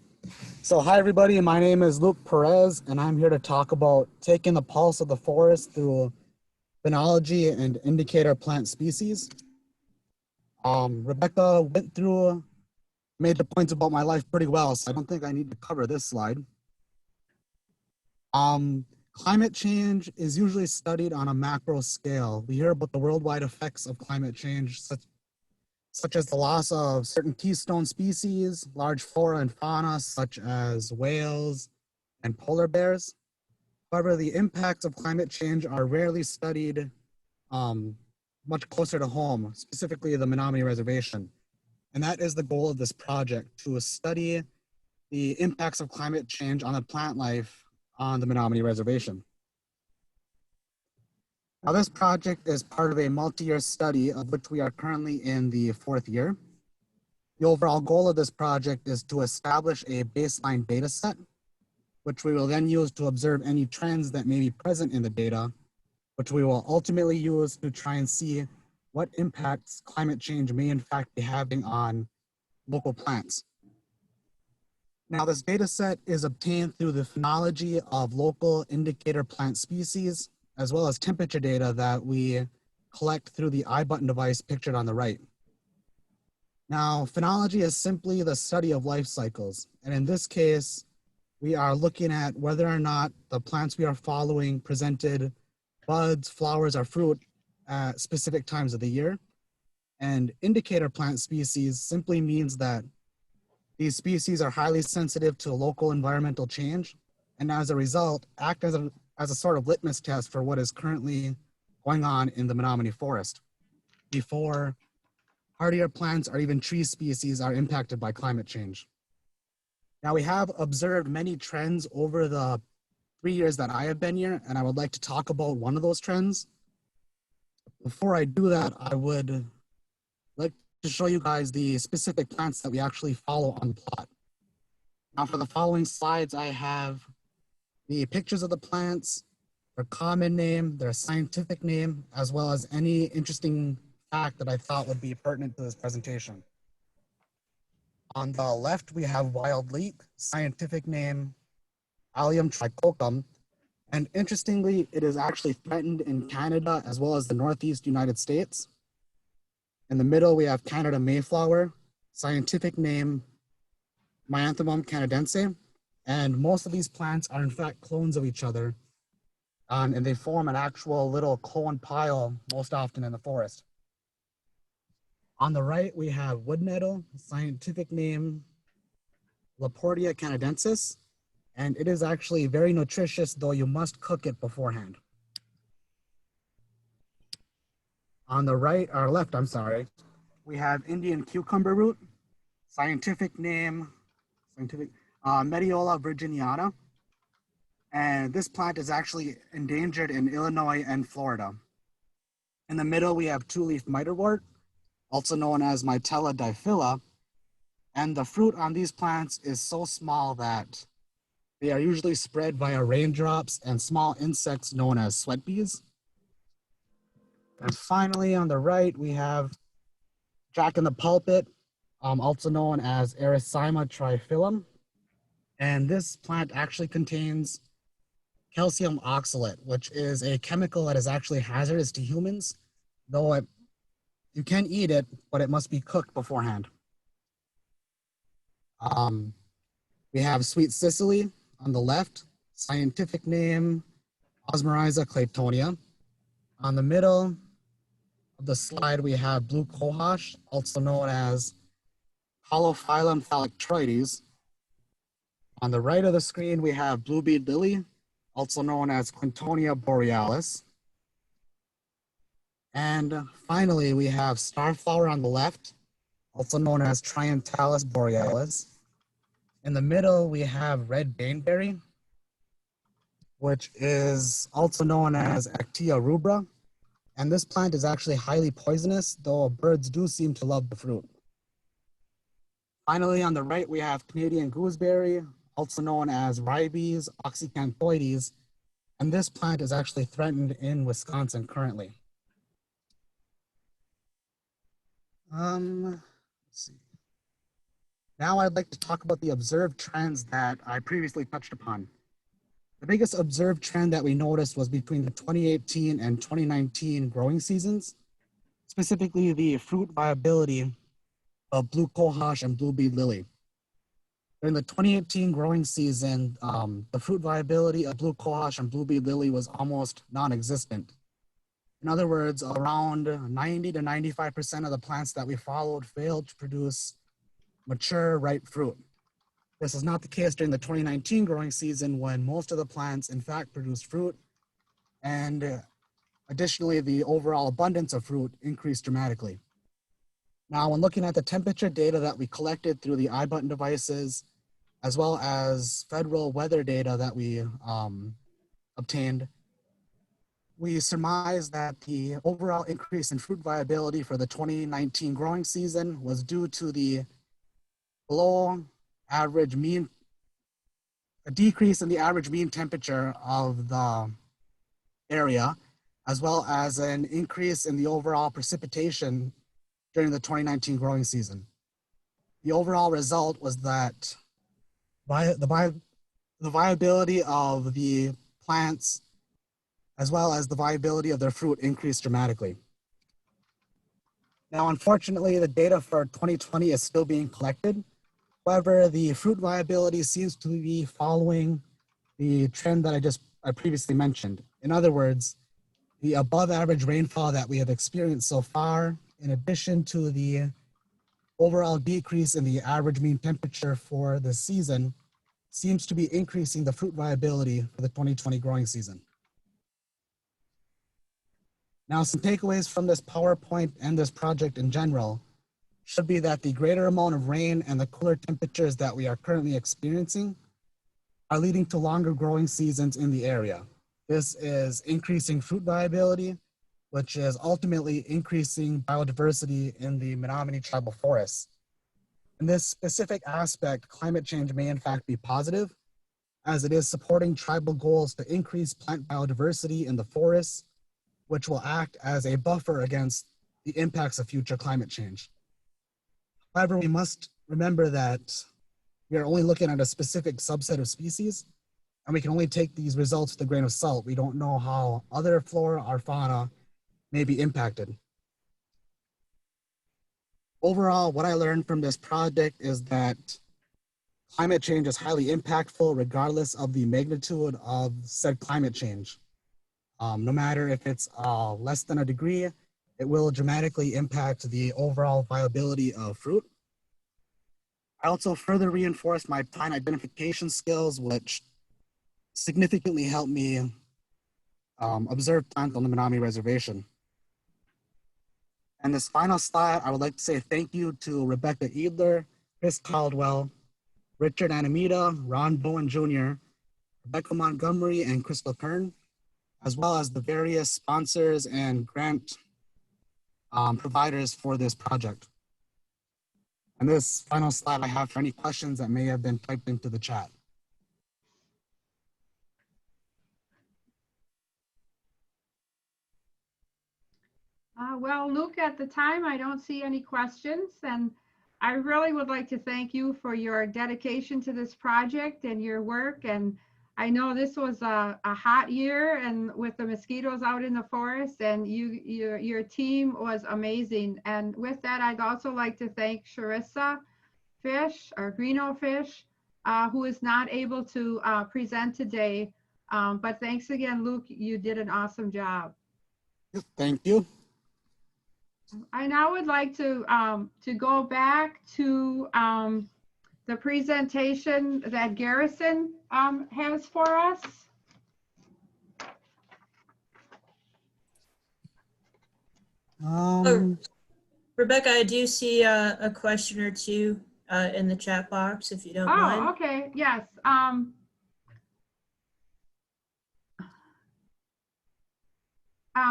Speaker 12: So hi everybody, my name is Luke Perez and I'm here to talk about taking the pulse of the forest through phenology and indicator plant species. Rebecca made the points about my life pretty well, so I don't think I need to cover this slide. Climate change is usually studied on a macro scale. We hear about the worldwide effects of climate change, such as the loss of certain keystone species, large flora and fauna, such as whales and polar bears. However, the impacts of climate change are rarely studied much closer to home, specifically the Menominee Reservation. And that is the goal of this project, to study the impacts of climate change on the plant life on the Menominee Reservation. Now, this project is part of a multi-year study of which we are currently in the 4th year. The overall goal of this project is to establish a baseline data set, which we will then use to observe any trends that may be present in the data, which we will ultimately use to try and see what impacts climate change may in fact be having on local plants. Now, this data set is obtained through the phenology of local indicator plant species, as well as temperature data that we collect through the iButton device pictured on the right. Now, phenology is simply the study of life cycles. And in this case, we are looking at whether or not the plants we are following presented buds, flowers, or fruit at specific times of the year. And indicator plant species simply means that these species are highly sensitive to local environmental change, and as a result, act as a sort of litmus test for what is currently going on in the Menominee Forest before hardier plants or even tree species are impacted by climate change. Now, we have observed many trends over the 3 years that I have been here, and I would like to talk about one of those trends. Before I do that, I would like to show you guys the specific plants that we actually follow on the plot. Now, for the following slides, I have the pictures of the plants, their common name, their scientific name, as well as any interesting fact that I thought would be pertinent to this presentation. On the left, we have wild leek, scientific name Allium trichocum, and interestingly, it is actually threatened in Canada as well as the Northeast United States. In the middle, we have Canada mayflower, scientific name Myanthemum canadense, and most of these plants are in fact clones of each other, and they form an actual little clone pile most often in the forest. On the right, we have wood nettle, scientific name Laportia canadensis, and it is actually very nutritious, though you must cook it beforehand. On the right, or left, I'm sorry, we have Indian cucumber root, scientific name, Mediola virginiana. And this plant is actually endangered in Illinois and Florida. In the middle, we have two-leaf mitrewort, also known as Mitella diphylla. And the fruit on these plants is so small that they are usually spread via raindrops and small insects known as sweat bees. And finally, on the right, we have Jack in the pulpit, also known as Erythema triphyllum. And this plant actually contains calcium oxalate, which is a chemical that is actually hazardous to humans, though you can eat it, but it must be cooked beforehand. We have sweet Sicily on the left, scientific name Osmeriza claytonia. On the middle of the slide, we have blue cohosh, also known as Holophyllum phylactroides. On the right of the screen, we have blue bead lily, also known as Clintonia borealis. And finally, we have starflower on the left, also known as Trientalis borealis. In the middle, we have red baneberry, which is also known as Actia rubra. And this plant is actually highly poisonous, though birds do seem to love the fruit. Finally, on the right, we have Canadian gooseberry, also known as Ribes oxycanthoides, and this plant is actually threatened in Wisconsin currently. Let's see. Now I'd like to talk about the observed trends that I previously touched upon. The biggest observed trend that we noticed was between the 2018 and 2019 growing seasons, specifically the fruit viability of blue cohosh and blue bead lily. During the 2018 growing season, the fruit viability of blue cohosh and blue bead lily was almost non-existent. In other words, around 90 to 95% of the plants that we followed failed to produce mature, ripe fruit. This is not the case during the 2019 growing season when most of the plants in fact produced fruit, and additionally, the overall abundance of fruit increased dramatically. Now, when looking at the temperature data that we collected through the iButton devices, as well as federal weather data that we obtained, we surmised that the overall increase in fruit viability for the 2019 growing season was due to the below average mean, a decrease in the average mean temperature of the area, as well as an increase in the overall precipitation during the 2019 growing season. The overall result was that the viability of the plants, as well as the viability of their fruit, increased dramatically. Now, unfortunately, the data for 2020 is still being collected. However, the fruit viability seems to be following the trend that I previously mentioned. In other words, the above average rainfall that we have experienced so far, in addition to the overall decrease in the average mean temperature for the season, seems to be increasing the fruit viability for the 2020 growing season. Now, some takeaways from this PowerPoint and this project in general should be that the greater amount of rain and the cooler temperatures that we are currently experiencing are leading to longer growing seasons in the area. This is increasing fruit viability, which is ultimately increasing biodiversity in the Menominee tribal forests. In this specific aspect, climate change may in fact be positive, as it is supporting tribal goals to increase plant biodiversity in the forests, which will act as a buffer against the impacts of future climate change. However, we must remember that we are only looking at a specific subset of species, and we can only take these results with a grain of salt. We don't know how other flora or fauna may be impacted. Overall, what I learned from this project is that climate change is highly impactful regardless of the magnitude of said climate change. No matter if it's less than a degree, it will dramatically impact the overall viability of fruit. I also further reinforced my plant identification skills, which significantly helped me observe plants on the Menominee Reservation. And this final slide, I would like to say thank you to Rebecca Edler, Chris Caldwell, Richard Anamita, Ron Bowen Jr., Rebecca Montgomery, and Crystal Kern, as well as the various sponsors and grant providers for this project. And this final slide I have for any questions that may have been typed into the chat.
Speaker 3: Well, Luke, at the time, I don't see any questions, and I really would like to thank you for your dedication to this project and your work. And I know this was a hot year, and with the mosquitoes out in the forest, and your team was amazing. And with that, I'd also like to thank Charissa Fish, or Greeno Fish, who is not able to present today. But thanks again, Luke. You did an awesome job.
Speaker 12: Thank you.
Speaker 3: I now would like to go back to the presentation that Garrison has for us.
Speaker 2: Rebecca, I do see a question or two in the chat box, if you don't mind.
Speaker 3: Oh, okay, yes.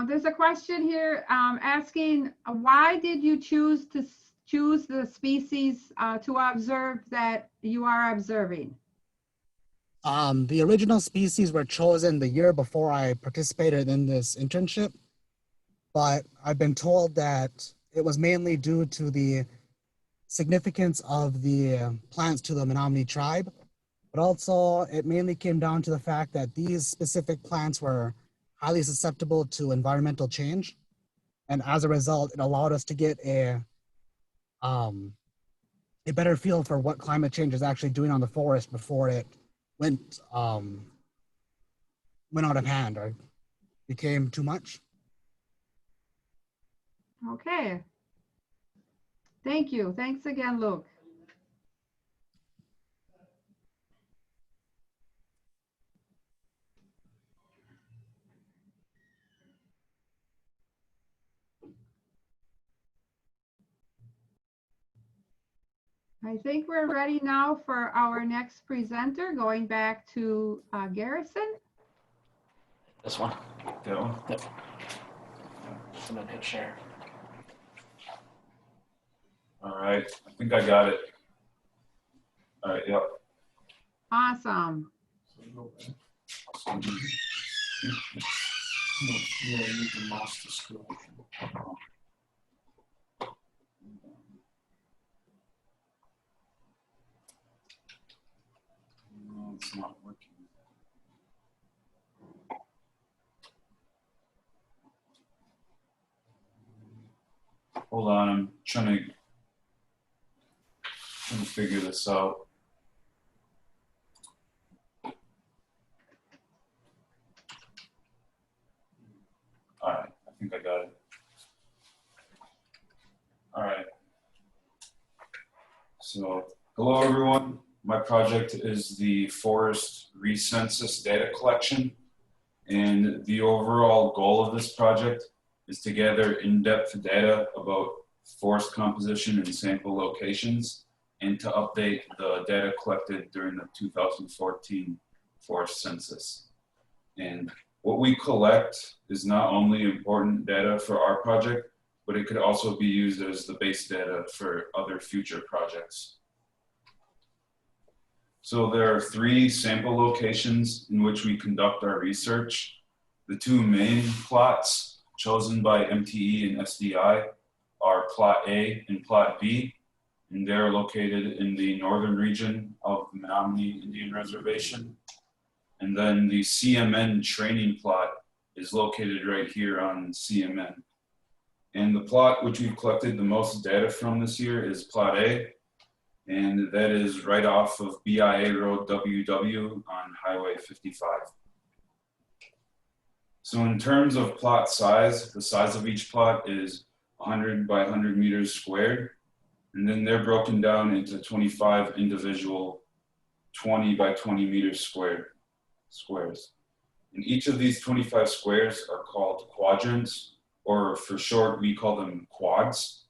Speaker 3: There's a question here asking, why did you choose the species to observe that you are observing?
Speaker 12: The original species were chosen the year before I participated in this internship, but I've been told that it was mainly due to the significance of the plants to the Menominee tribe, but also it mainly came down to the fact that these specific plants were highly susceptible to environmental change. And as a result, it allowed us to get a better feel for what climate change is actually doing on the forest before it went out of hand or became too much.
Speaker 3: Okay. Thank you. Thanks again, Luke. I think we're ready now for our next presenter, going back to Garrison.
Speaker 7: This one.
Speaker 11: That one?
Speaker 7: Yep. And then hit share.
Speaker 11: All right, I think I got it. All right, yep.
Speaker 3: Awesome.
Speaker 11: No, it's not working. Hold on, I'm trying to figure this out. All right, I think I got it. All right. So, hello everyone. My project is the forest recensus data collection. And the overall goal of this project is to gather in-depth data about forest composition and sample locations, and to update the data collected during the 2014 forest census. And what we collect is not only important data for our project, but it could also be used as the base data for other future projects. So there are 3 sample locations in which we conduct our research. The 2 main plots chosen by MTE and SDI are Plot A and Plot B, and they're located in the northern region of the Menominee Indian Reservation. And then the CMN training plot is located right here on CMN. And the plot which we've collected the most data from this year is Plot A, and that is right off of BIA Road WW on Highway 55. So in terms of plot size, the size of each plot is 100 by 100 meters squared, and then they're broken down into 25 individual 20 by 20 meters squares. And each of these 25 squares are called quadrants, or for short, we call them quads.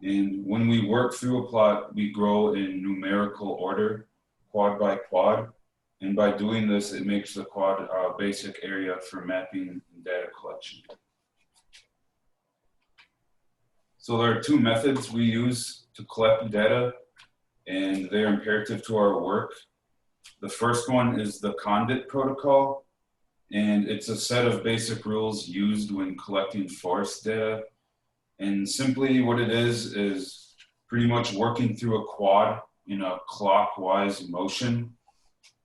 Speaker 11: And when we work through a plot, we grow in numerical order, quad by quad. And by doing this, it makes the quad a basic area for mapping and data collection. So there are 2 methods we use to collect data, and they're imperative to our work. The first one is the Condit protocol, and it's a set of basic rules used when collecting forest data. And simply what it is pretty much working through a quad in a clockwise motion.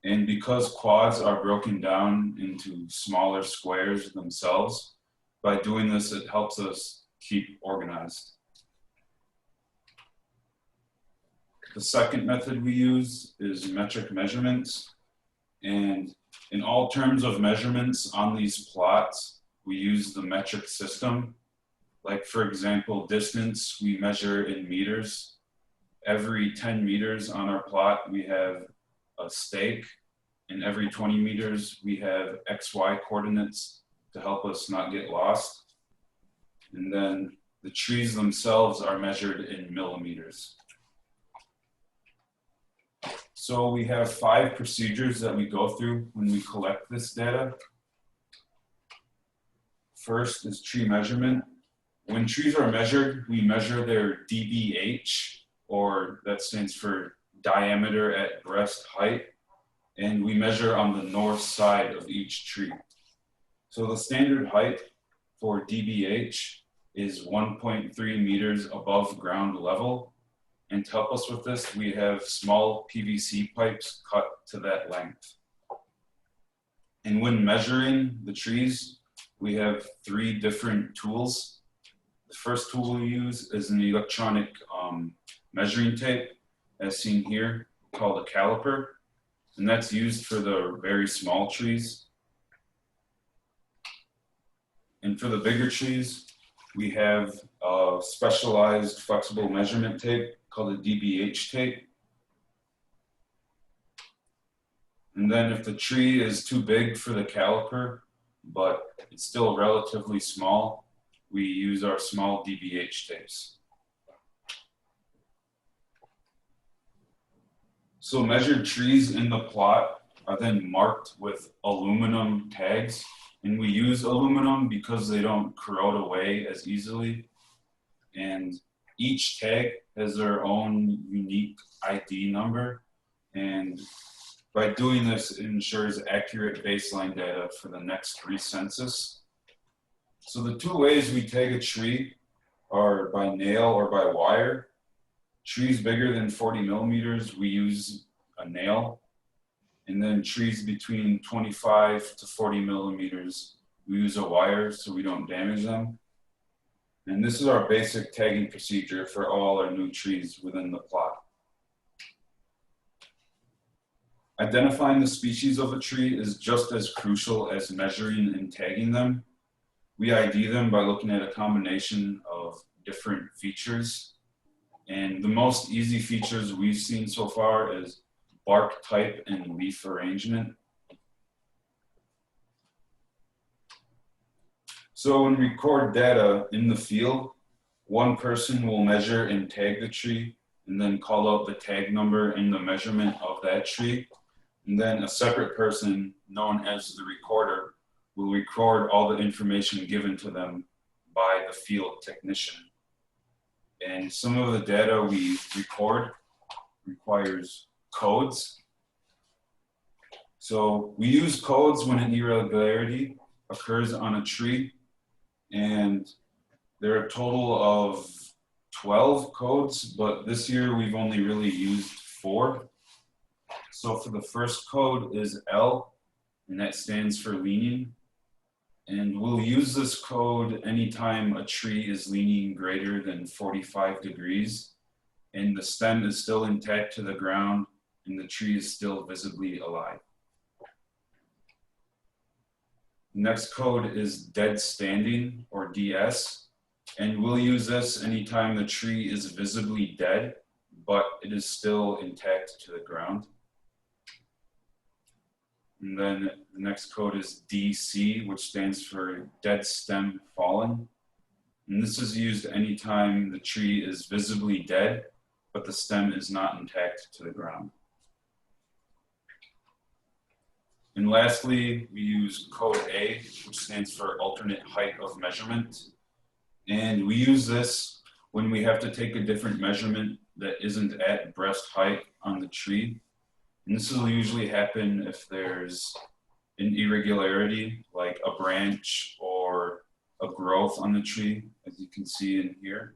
Speaker 11: And because quads are broken down into smaller squares themselves, by doing this, it helps us keep organized. The second method we use is metric measurements. And in all terms of measurements on these plots, we use the metric system. Like for example, distance, we measure in meters. Every 10 meters on our plot, we have a stake. And every 20 meters, we have XY coordinates to help us not get lost. And then the trees themselves are measured in millimeters. So we have 5 procedures that we go through when we collect this data. First is tree measurement. When trees are measured, we measure their DBH, or that stands for diameter at breast height, and we measure on the north side of each tree. So the standard height for DBH is 1.3 meters above ground level, And to help us with this, we have small PVC pipes cut to that length. And when measuring the trees, we have 3 different tools. The first tool we use is an electronic measuring tape, as seen here, called a caliper. And that's used for the very small trees. And for the bigger trees, we have a specialized flexible measurement tape called a DBH tape. And then if the tree is too big for the caliper, but it's still relatively small, we use our small DBH tapes. So measured trees in the plot are then marked with aluminum tags. And we use aluminum because they don't corrode away as easily. And each tag has their own unique ID number. And by doing this, it ensures accurate baseline data for the next recensus. So the 2 ways we tag a tree are by nail or by wire. Trees bigger than 40 millimeters, we use a nail. And then trees between 25 to 40 millimeters, we use a wire so we don't damage them. And this is our basic tagging procedure for all our new trees within the plot. Identifying the species of a tree is just as crucial as measuring and tagging them. We ID them by looking at a combination of different features. And the most easy features we've seen so far is bark type and leaf arrangement. So when we record data in the field, one person will measure and tag the tree and then call out the tag number and the measurement of that tree. And then a separate person, known as the recorder, will record all the information given to them by the field technician. And some of the data we record requires codes. So we use codes when an irregularity occurs on a tree, and there are a total of 12 codes, but this year we've only really used 4. So for the first code is L, and that stands for leaning. And we'll use this code anytime a tree is leaning greater than 45 degrees, and the stem is still intact to the ground, and the tree is still visibly alive. Next code is dead standing, or DS, and we'll use this anytime the tree is visibly dead, but it is still intact to the ground. And then the next code is DC, which stands for dead stem fallen. And this is used anytime the tree is visibly dead, but the stem is not intact to the ground. And lastly, we use code A, which stands for alternate height of measurement. And we use this when we have to take a different measurement that isn't at breast height on the tree. And this will usually happen if there's an irregularity, like a branch or a growth on the tree, as you can see in here.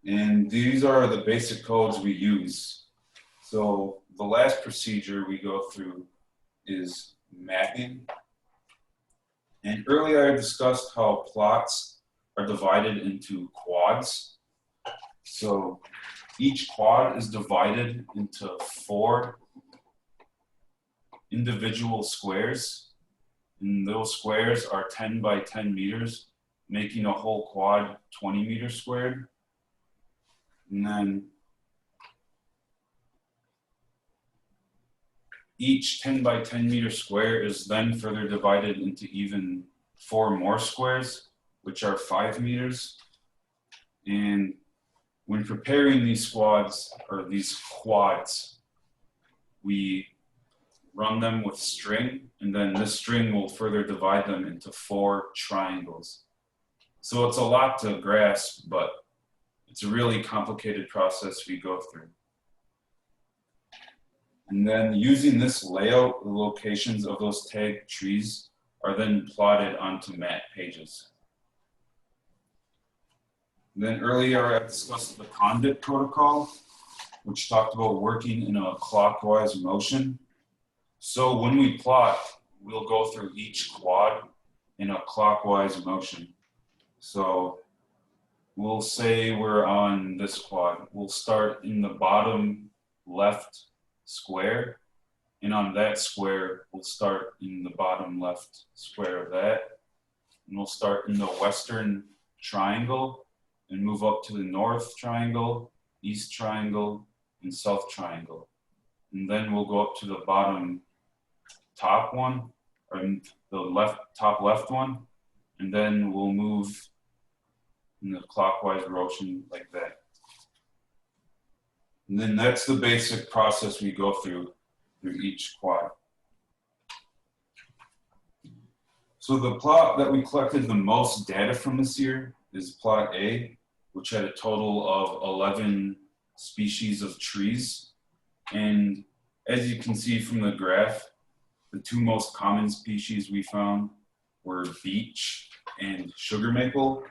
Speaker 11: And these are the basic codes we use. So the last procedure we go through is mapping. And earlier I discussed how plots are divided into quads. So each quad is divided into 4 individual squares. And those squares are 10 by 10 meters, making a whole quad 20 meters squared. And then each 10 by 10 meter square is then further divided into even 4 more squares, which are 5 meters. And when preparing these squads, or these quads, we run them with string, and then this string will further divide them into 4 triangles. So it's a lot to grasp, but it's a really complicated process we go through. And then using this layout, the locations of those tagged trees are then plotted onto map pages. Then earlier I discussed the Condit protocol, which talked about working in a clockwise motion. So when we plot, we'll go through each quad in a clockwise motion. So we'll say we're on this quad. We'll start in the bottom left square, and on that square, we'll start in the bottom left square of that. And we'll start in the western triangle and move up to the north triangle, east triangle, and south triangle. And then we'll go up to the bottom top one, or the top left one, and then we'll move in the clockwise motion like that. And then that's the basic process we go through each quad. So the plot that we collected the most data from this year is plot A, which had a total of 11 species of trees. And as you can see from the graph, the two most common species we found were beech and sugar maple,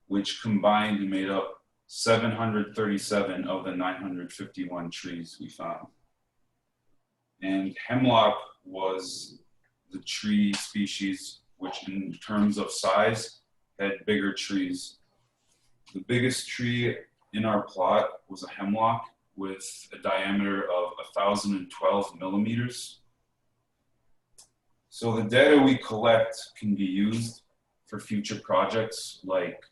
Speaker 11: which combined made up 737 of the 951 trees we found. And hemlock was the tree species which in terms of size had bigger trees. The biggest tree in our plot was a hemlock with a diameter of 1,012 millimeters. So the data we collect can be used for future projects like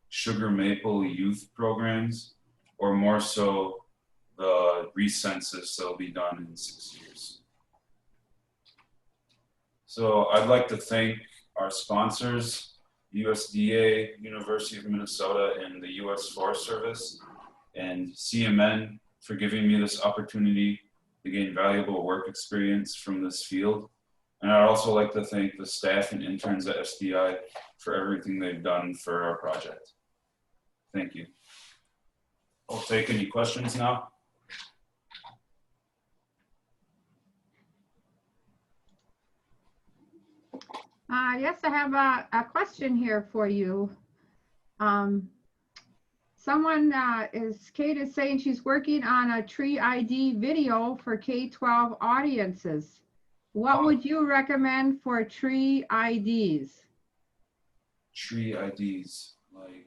Speaker 11: sugar maple youth programs, or more so the recensus that'll be done in 6 years. So I'd like to thank our sponsors, USDA, University of Minnesota, and the US Forest Service, and CMN for giving me this opportunity to gain valuable work experience from this field. And I'd also like to thank the staff and interns at SDI for everything they've done for our project. Thank you. I'll take any questions now.
Speaker 3: Yes, I have a question here for you. Kate is saying she's working on a tree ID video for K-12 audiences. What would you recommend for tree IDs?
Speaker 11: Tree IDs, like,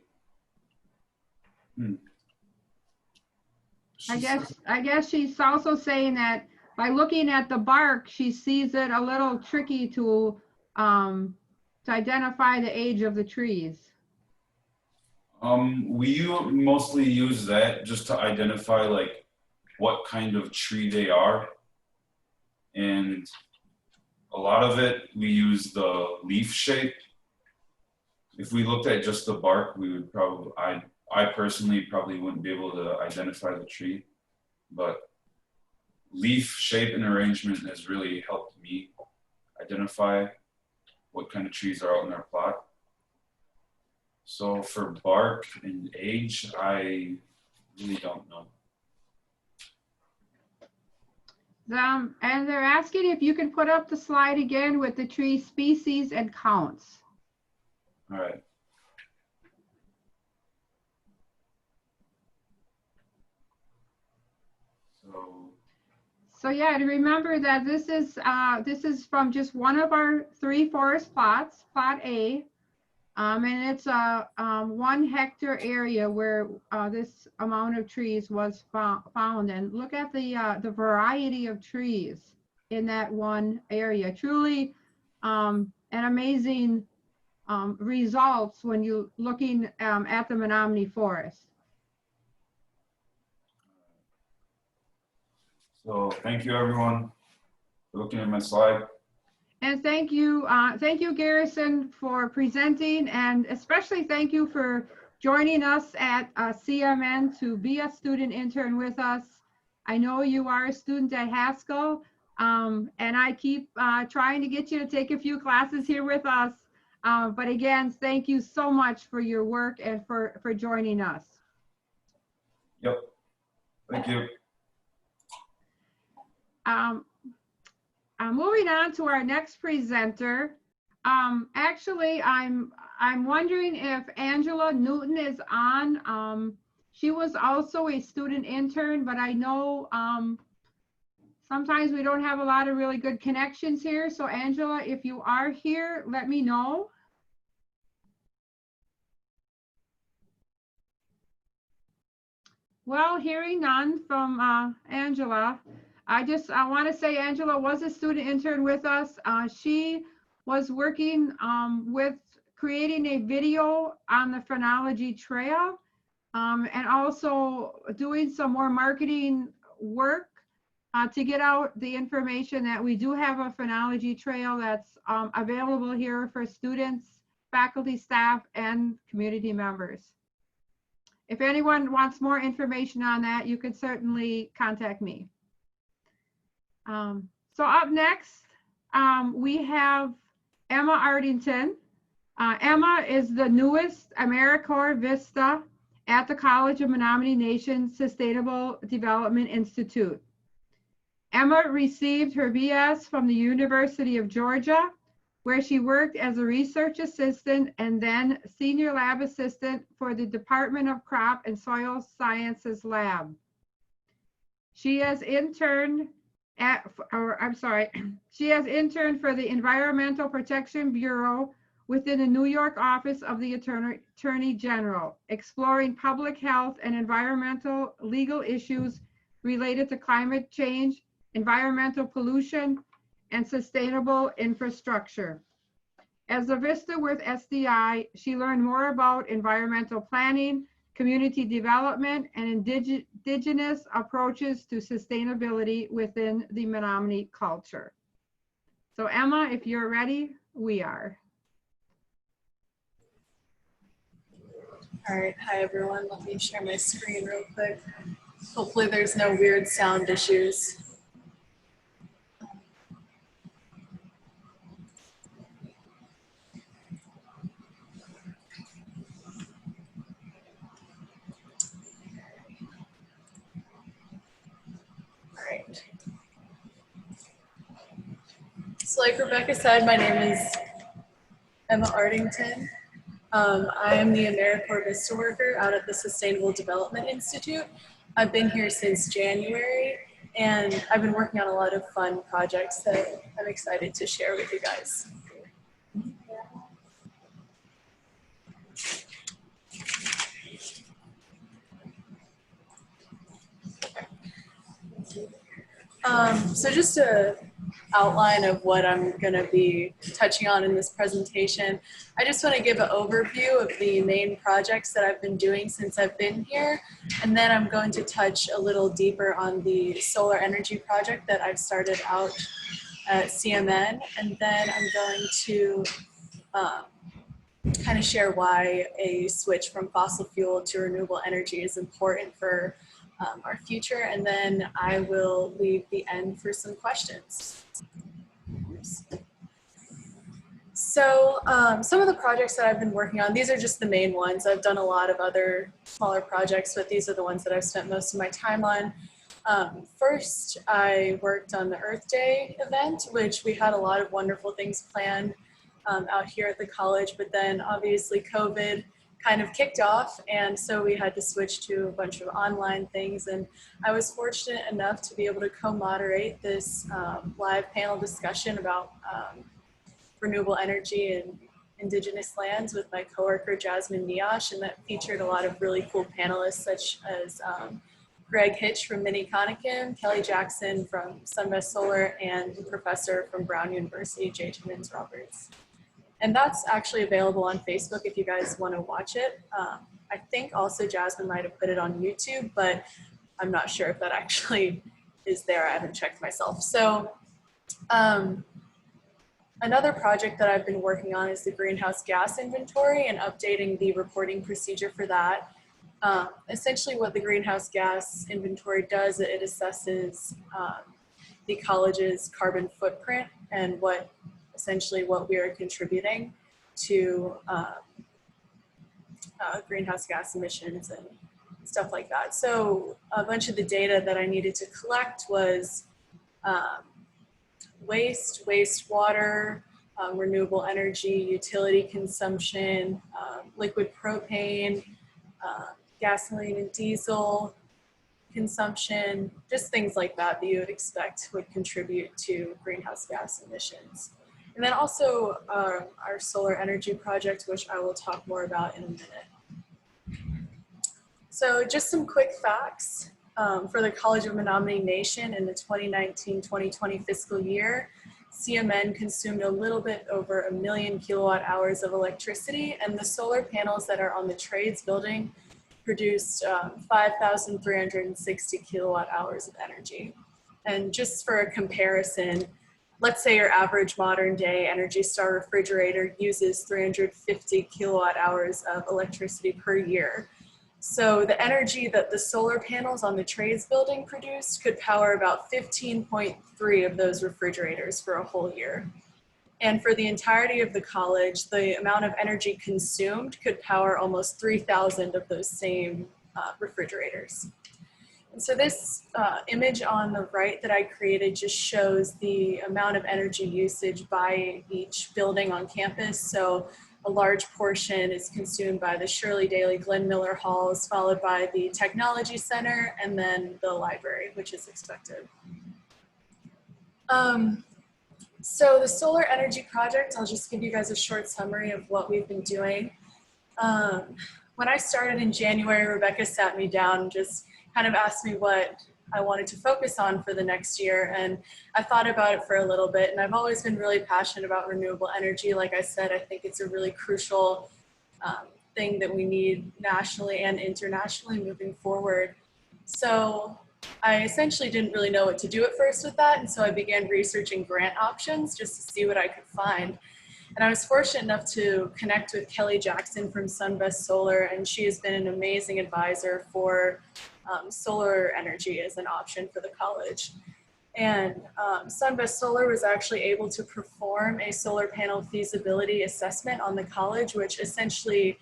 Speaker 3: I guess she's also saying that by looking at the bark, she sees it a little tricky to identify the age of the trees.
Speaker 11: We mostly use that just to identify like what kind of tree they are. And a lot of it, we use the leaf shape. If we looked at just the bark, we would probably, I personally probably wouldn't be able to identify the tree, but leaf shape and arrangement has really helped me identify what kind of trees are out in our plot. So for bark and age, I really don't know.
Speaker 3: And they're asking if you can put up the slide again with the tree species and counts.
Speaker 11: All right.
Speaker 3: So yeah, to remember that this is from just one of our 3 forest plots, plot A, and it's a 1 hectare area where this amount of trees was found. And look at the variety of trees in that one area. Truly an amazing results when you're looking at the Menominee Forest.
Speaker 11: So thank you everyone for looking at my slide.
Speaker 3: And thank you Garrison for presenting, and especially thank you for joining us at CMN to be a student intern with us. I know you are a student at Haskell, and I keep trying to get you to take a few classes here with us. But again, thank you so much for your work and for joining us.
Speaker 11: Yep, thank you.
Speaker 3: Moving on to our next presenter, Actually, I'm wondering if Angela Newton is on. She was also a student intern, but I know sometimes we don't have a lot of really good connections here. So Angela, if you are here, let me know. Well, hearing none from Angela, I want to say Angela was a student intern with us. She was working with creating a video on the phrenology trail and also doing some more marketing work to get out the information that we do have a phrenology trail that's available here for students, faculty, staff, and community members. If anyone wants more information on that, you can certainly contact me. So up next, we have Emma Ardington. Emma is the newest AmeriCorps Vista at the College of Menominee Nation Sustainable Development Institute. Emma received her BS from the University of Georgia, where she worked as a research assistant and then senior lab assistant for the Department of Crop and Soil Sciences Lab. She has interned she has interned for the Environmental Protection Bureau within the New York office of the Attorney General, exploring public health and environmental legal issues related to climate change, environmental pollution, and sustainable infrastructure. As a Vista with SDI, she learned more about environmental planning, community development, and indigenous approaches to sustainability within the Menominee culture. So Emma, if you're ready, we are.
Speaker 1: All right, hi everyone. Let me share my screen real quick. Hopefully there's no weird sound issues. Right. So like Rebecca said, my name is Emma Ardington. I am the AmeriCorps Vista worker out at the Sustainable Development Institute. I've been here since January, and I've been working on a lot of fun projects that I'm excited to share with you guys. So just a outline of what I'm going to be touching on in this presentation. I just want to give an overview of the main projects that I've been doing since I've been here, and then I'm going to touch a little deeper on the solar energy project that I've started out at CMN, and then I'm going to kind of share why a switch from fossil fuel to renewable energy is important for our future, and then I will leave the end for some questions. So some of the projects that I've been working on, these are just the main ones. I've done a lot of other smaller projects, but these are the ones that I've spent most of my time on. First, I worked on the Earth Day event, which we had a lot of wonderful things planned out here at the college, but then obviously COVID kind of kicked off, and so we had to switch to a bunch of online things, and I was fortunate enough to be able to co-moderate this live panel discussion about renewable energy and indigenous lands with my coworker Jasmine Niosh, and that featured a lot of really cool panelists such as Greg Hitch from Minneconnican, Kelly Jackson from Sunvest Solar, and a professor from Brown University, J. Timmons Roberts. And that's actually available on Facebook if you guys want to watch it. I think also Jasmine might have put it on YouTube, but I'm not sure if that actually is there. I haven't checked myself. So another project that I've been working on is the greenhouse gas inventory and updating the reporting procedure for that. Essentially what the greenhouse gas inventory does, it assesses the college's carbon footprint and essentially what we are contributing to greenhouse gas emissions and stuff like that. So a bunch of the data that I needed to collect was wastewater, renewable energy, utility consumption, liquid propane, gasoline and diesel consumption, just things like that that you would expect would contribute to greenhouse gas emissions. And then also our solar energy project, which I will talk more about in a minute. So just some quick facts for the College of Menominee Nation in the 2019-2020 fiscal year. CMN consumed a little bit over 1 million kilowatt hours of electricity, and the solar panels that are on the trades building produced 5,360 kilowatt hours of energy. And just for a comparison, let's say your average modern day Energy Star refrigerator uses 350 kilowatt hours of electricity per year. So the energy that the solar panels on the trades building produced could power about 15.3 of those refrigerators for a whole year. And for the entirety of the college, the amount of energy consumed could power almost 3,000 of those same refrigerators. And so this image on the right that I created just shows the amount of energy usage by each building on campus. So a large portion is consumed by the Shirley Daly Glenn Miller Halls, followed by the Technology Center, and then the library, which is expected. So the solar energy project, I'll just give you guys a short summary of what we've been doing. When I started in January, Rebecca sat me down and just kind of asked me what I wanted to focus on for the next year. And I thought about it for a little bit, and I've always been really passionate about renewable energy. Like I said, I think it's a really crucial thing that we need nationally and internationally moving forward. So I essentially didn't really know what to do at first with that, and so I began researching grant options just to see what I could find. And I was fortunate enough to connect with Kelly Jackson from Sunvest Solar, and she has been an amazing advisor for solar energy as an option for the college. And Sunvest Solar was actually able to perform a solar panel feasibility assessment on the college, which essentially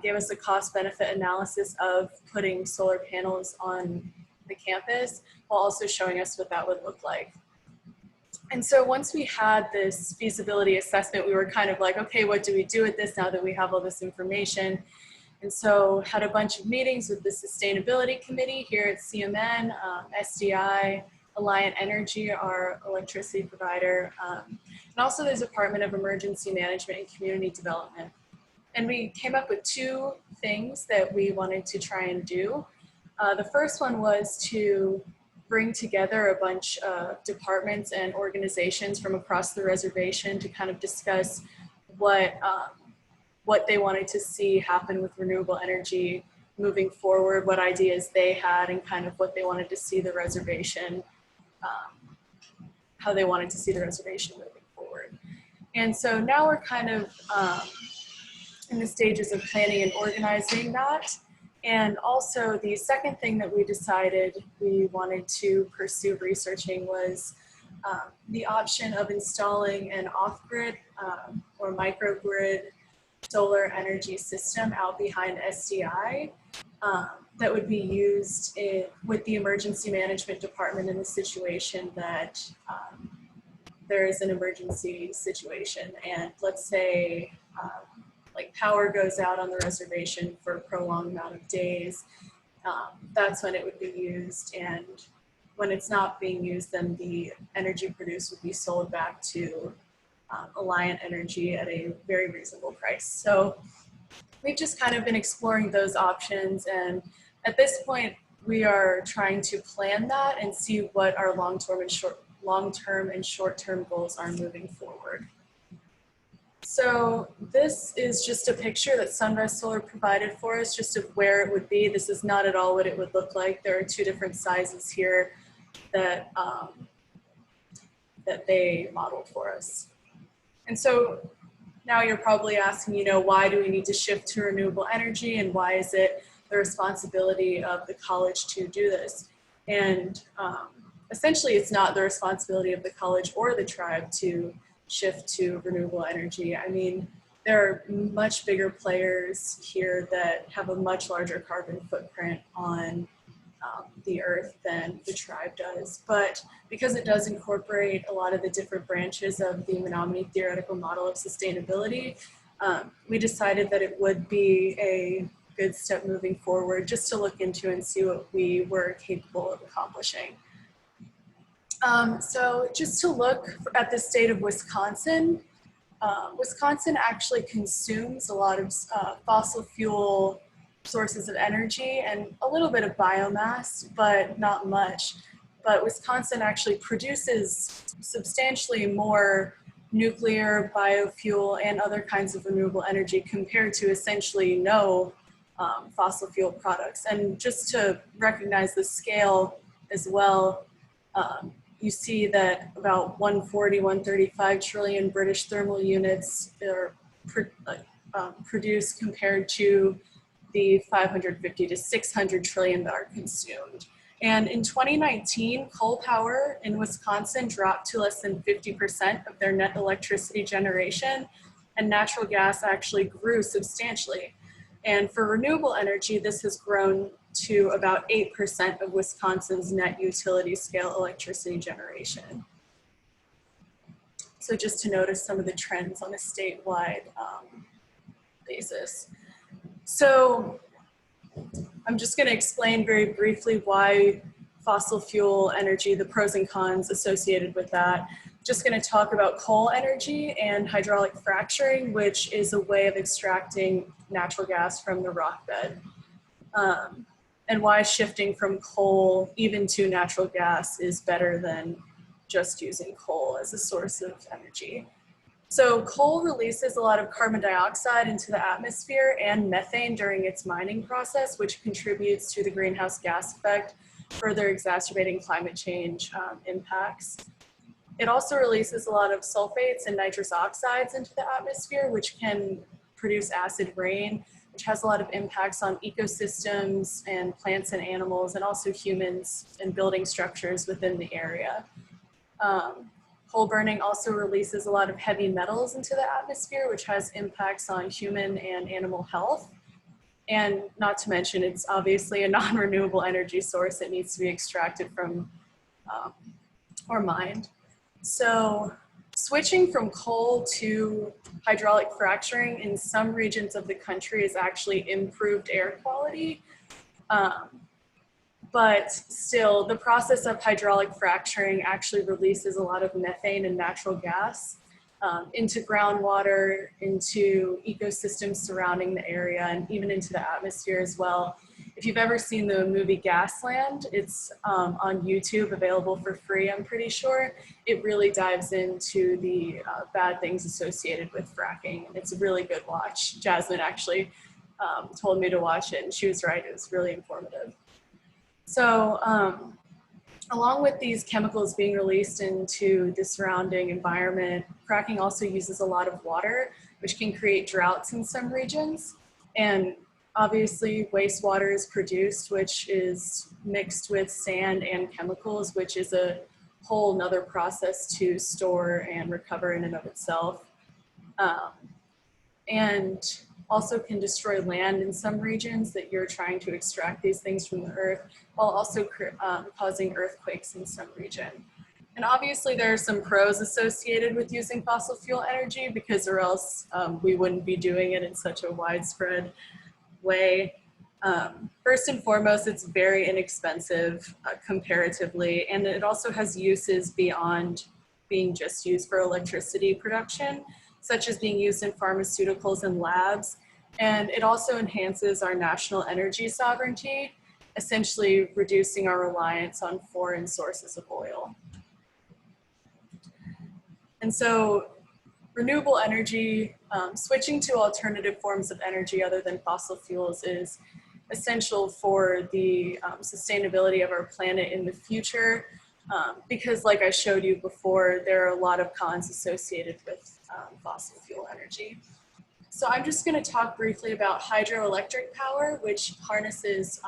Speaker 1: gave us a cost-benefit analysis of putting solar panels on the campus, while also showing us what that would look like. And so once we had this feasibility assessment, we were kind of like, okay, what do we do with this now that we have all this information? And so had a bunch of meetings with the sustainability committee here at CMN, SDI, Alliant Energy, our electricity provider, and also the Department of Emergency Management and Community Development. And we came up with two things that we wanted to try and do. The first one was to bring together a bunch of departments and organizations from across the reservation to kind of discuss what they wanted to see happen with renewable energy moving forward, what ideas they had, and kind of what they wanted to see the reservation, how they wanted to see the reservation moving forward. And so now we're kind of in the stages of planning and organizing that. And also the second thing that we decided we wanted to pursue researching was the option of installing an off-grid or microgrid solar energy system out behind SDI that would be used with the emergency management department in the situation that there is an emergency situation. And let's say like power goes out on the reservation for a prolonged amount of days, that's when it would be used. And when it's not being used, then the energy produced would be sold back to Alliant Energy at a very reasonable price. So we've just kind of been exploring those options. And at this point, we are trying to plan that and see what our long-term and short-term goals are moving forward. So this is just a picture that Sunvest Solar provided for us, just of where it would be. This is not at all what it would look like. There are two different sizes here that, that they modeled for us. And so now you're probably asking, you know, why do we need to shift to renewable energy, and why is it the responsibility of the college to do this? And essentially it's not the responsibility of the college or the tribe to shift to renewable energy. I mean, there are much bigger players here that have a much larger carbon footprint on the earth than the tribe does. But because it does incorporate a lot of the different branches of the Menominee theoretical model of sustainability, we decided that it would be a good step moving forward just to look into and see what we were capable of accomplishing. So just to look at the state of Wisconsin, Wisconsin actually consumes a lot of fossil fuel sources of energy and a little bit of biomass, but not much. But Wisconsin actually produces substantially more nuclear, biofuel, and other kinds of renewable energy compared to essentially no fossil fuel products. And just to recognize the scale as well, you see that about 140, 135 trillion British thermal units are produced compared to the 550 to 600 trillion that are consumed. And in 2019, coal power in Wisconsin dropped to less than 50% of their net electricity generation, and natural gas actually grew substantially. And for renewable energy, this has grown to about 8% of Wisconsin's net utility scale electricity generation. So just to notice some of the trends on a statewide basis. So I'm just going to explain very briefly why fossil fuel energy, the pros and cons associated with that. Just going to talk about coal energy and hydraulic fracturing, which is a way of extracting natural gas from the rock bed. And why shifting from coal even to natural gas is better than just using coal as a source of energy. So coal releases a lot of carbon dioxide into the atmosphere and methane during its mining process, which contributes to the greenhouse gas effect, further exacerbating climate change impacts. It also releases a lot of sulfates and nitrous oxides into the atmosphere, which can produce acid rain, which has a lot of impacts on ecosystems and plants and animals, and also humans and building structures within the area. Coal burning also releases a lot of heavy metals into the atmosphere, which has impacts on human and animal health. And not to mention, it's obviously a non-renewable energy source that needs to be extracted from or mined. So switching from coal to hydraulic fracturing in some regions of the country has actually improved air quality. But still, the process of hydraulic fracturing actually releases a lot of methane and natural gas into groundwater, into ecosystems surrounding the area, and even into the atmosphere as well. If you've ever seen the movie Gasland, it's on YouTube, available for free, I'm pretty sure. It really dives into the bad things associated with fracking. It's a really good watch. Jasmine actually told me to watch it, and she was right, it was really informative. So along with these chemicals being released into the surrounding environment, fracking also uses a lot of water, which can create droughts in some regions. And obviously wastewater is produced, which is mixed with sand and chemicals, which is a whole nother process to store and recover in and of itself. And also can destroy land in some regions that you're trying to extract these things from the earth, while also causing earthquakes in some region. And obviously there are some pros associated with using fossil fuel energy, because or else we wouldn't be doing it in such a widespread way. First and foremost, it's very inexpensive comparatively, and it also has uses beyond being just used for electricity production, such as being used in pharmaceuticals and labs. And it also enhances our national energy sovereignty, essentially reducing our reliance on foreign sources of oil. And so renewable energy, switching to alternative forms of energy other than fossil fuels is essential for the sustainability of our planet in the future, because like I showed you before, there are a lot of cons associated with fossil fuel energy. So I'm just going to talk briefly about hydroelectric power, which harnesses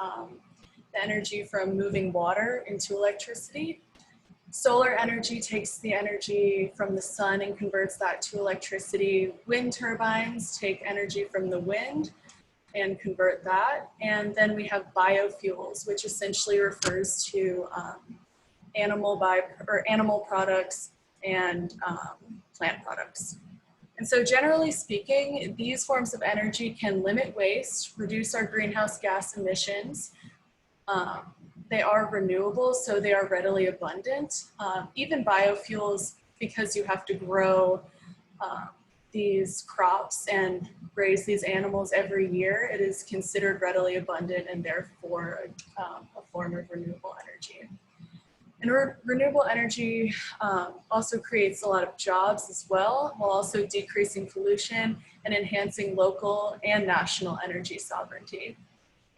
Speaker 1: the energy from moving water into electricity. Solar energy takes the energy from the sun and converts that to electricity. Wind turbines take energy from the wind. and convert that. And then we have biofuels, which essentially refers to animal products and plant products. And so generally speaking, these forms of energy can limit waste, reduce our greenhouse gas emissions. They are renewable, so they are readily abundant. Even biofuels, because you have to grow these crops and raise these animals every year, it is considered readily abundant and therefore a form of renewable energy. And renewable energy also creates a lot of jobs as well, while also decreasing pollution and enhancing local and national energy sovereignty.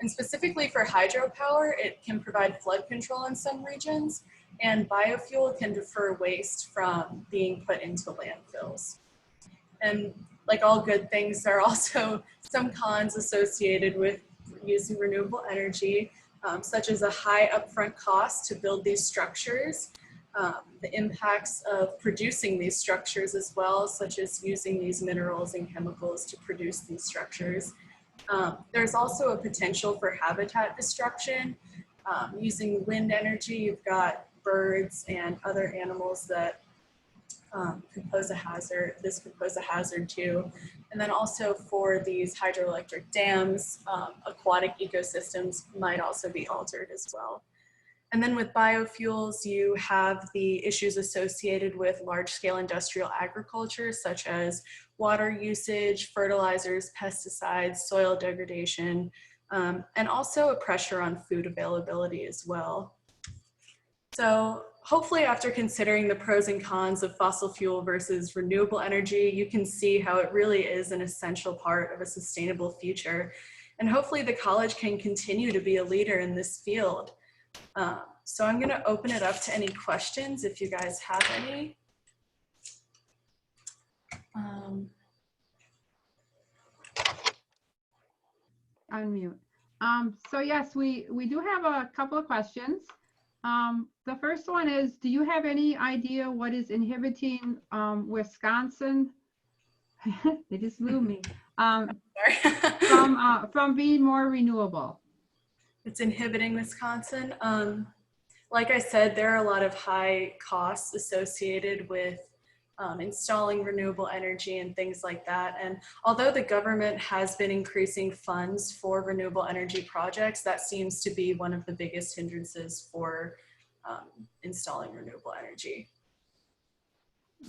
Speaker 1: And specifically for hydropower, it can provide flood control in some regions, and biofuel can defer waste from being put into landfills. And like all good things, there are also some cons associated with using renewable energy, such as a high upfront cost to build these structures, the impacts of producing these structures as well, such as using these minerals and chemicals to produce these structures. There's also a potential for habitat destruction. Using wind energy, you've got birds and other animals that could pose a hazard. This could pose a hazard too. And then also for these hydroelectric dams, aquatic ecosystems might also be altered as well. And then with biofuels, you have the issues associated with large-scale industrial agriculture, such as water usage, fertilizers, pesticides, soil degradation, and also a pressure on food availability as well. So hopefully after considering the pros and cons of fossil fuel versus renewable energy, you can see how it really is an essential part of a sustainable future. And hopefully the college can continue to be a leader in this field. So I'm gonna open it up to any questions if you guys have any.
Speaker 3: Unmute. So yes, we do have a couple of questions. The first one is, do you have any idea what is inhibiting Wisconsin? They just blew me. From being more renewable?
Speaker 1: It's inhibiting Wisconsin. Like I said, there are a lot of high costs associated with installing renewable energy and things like that. And although the government has been increasing funds for renewable energy projects, that seems to be one of the biggest hindrances for installing renewable energy.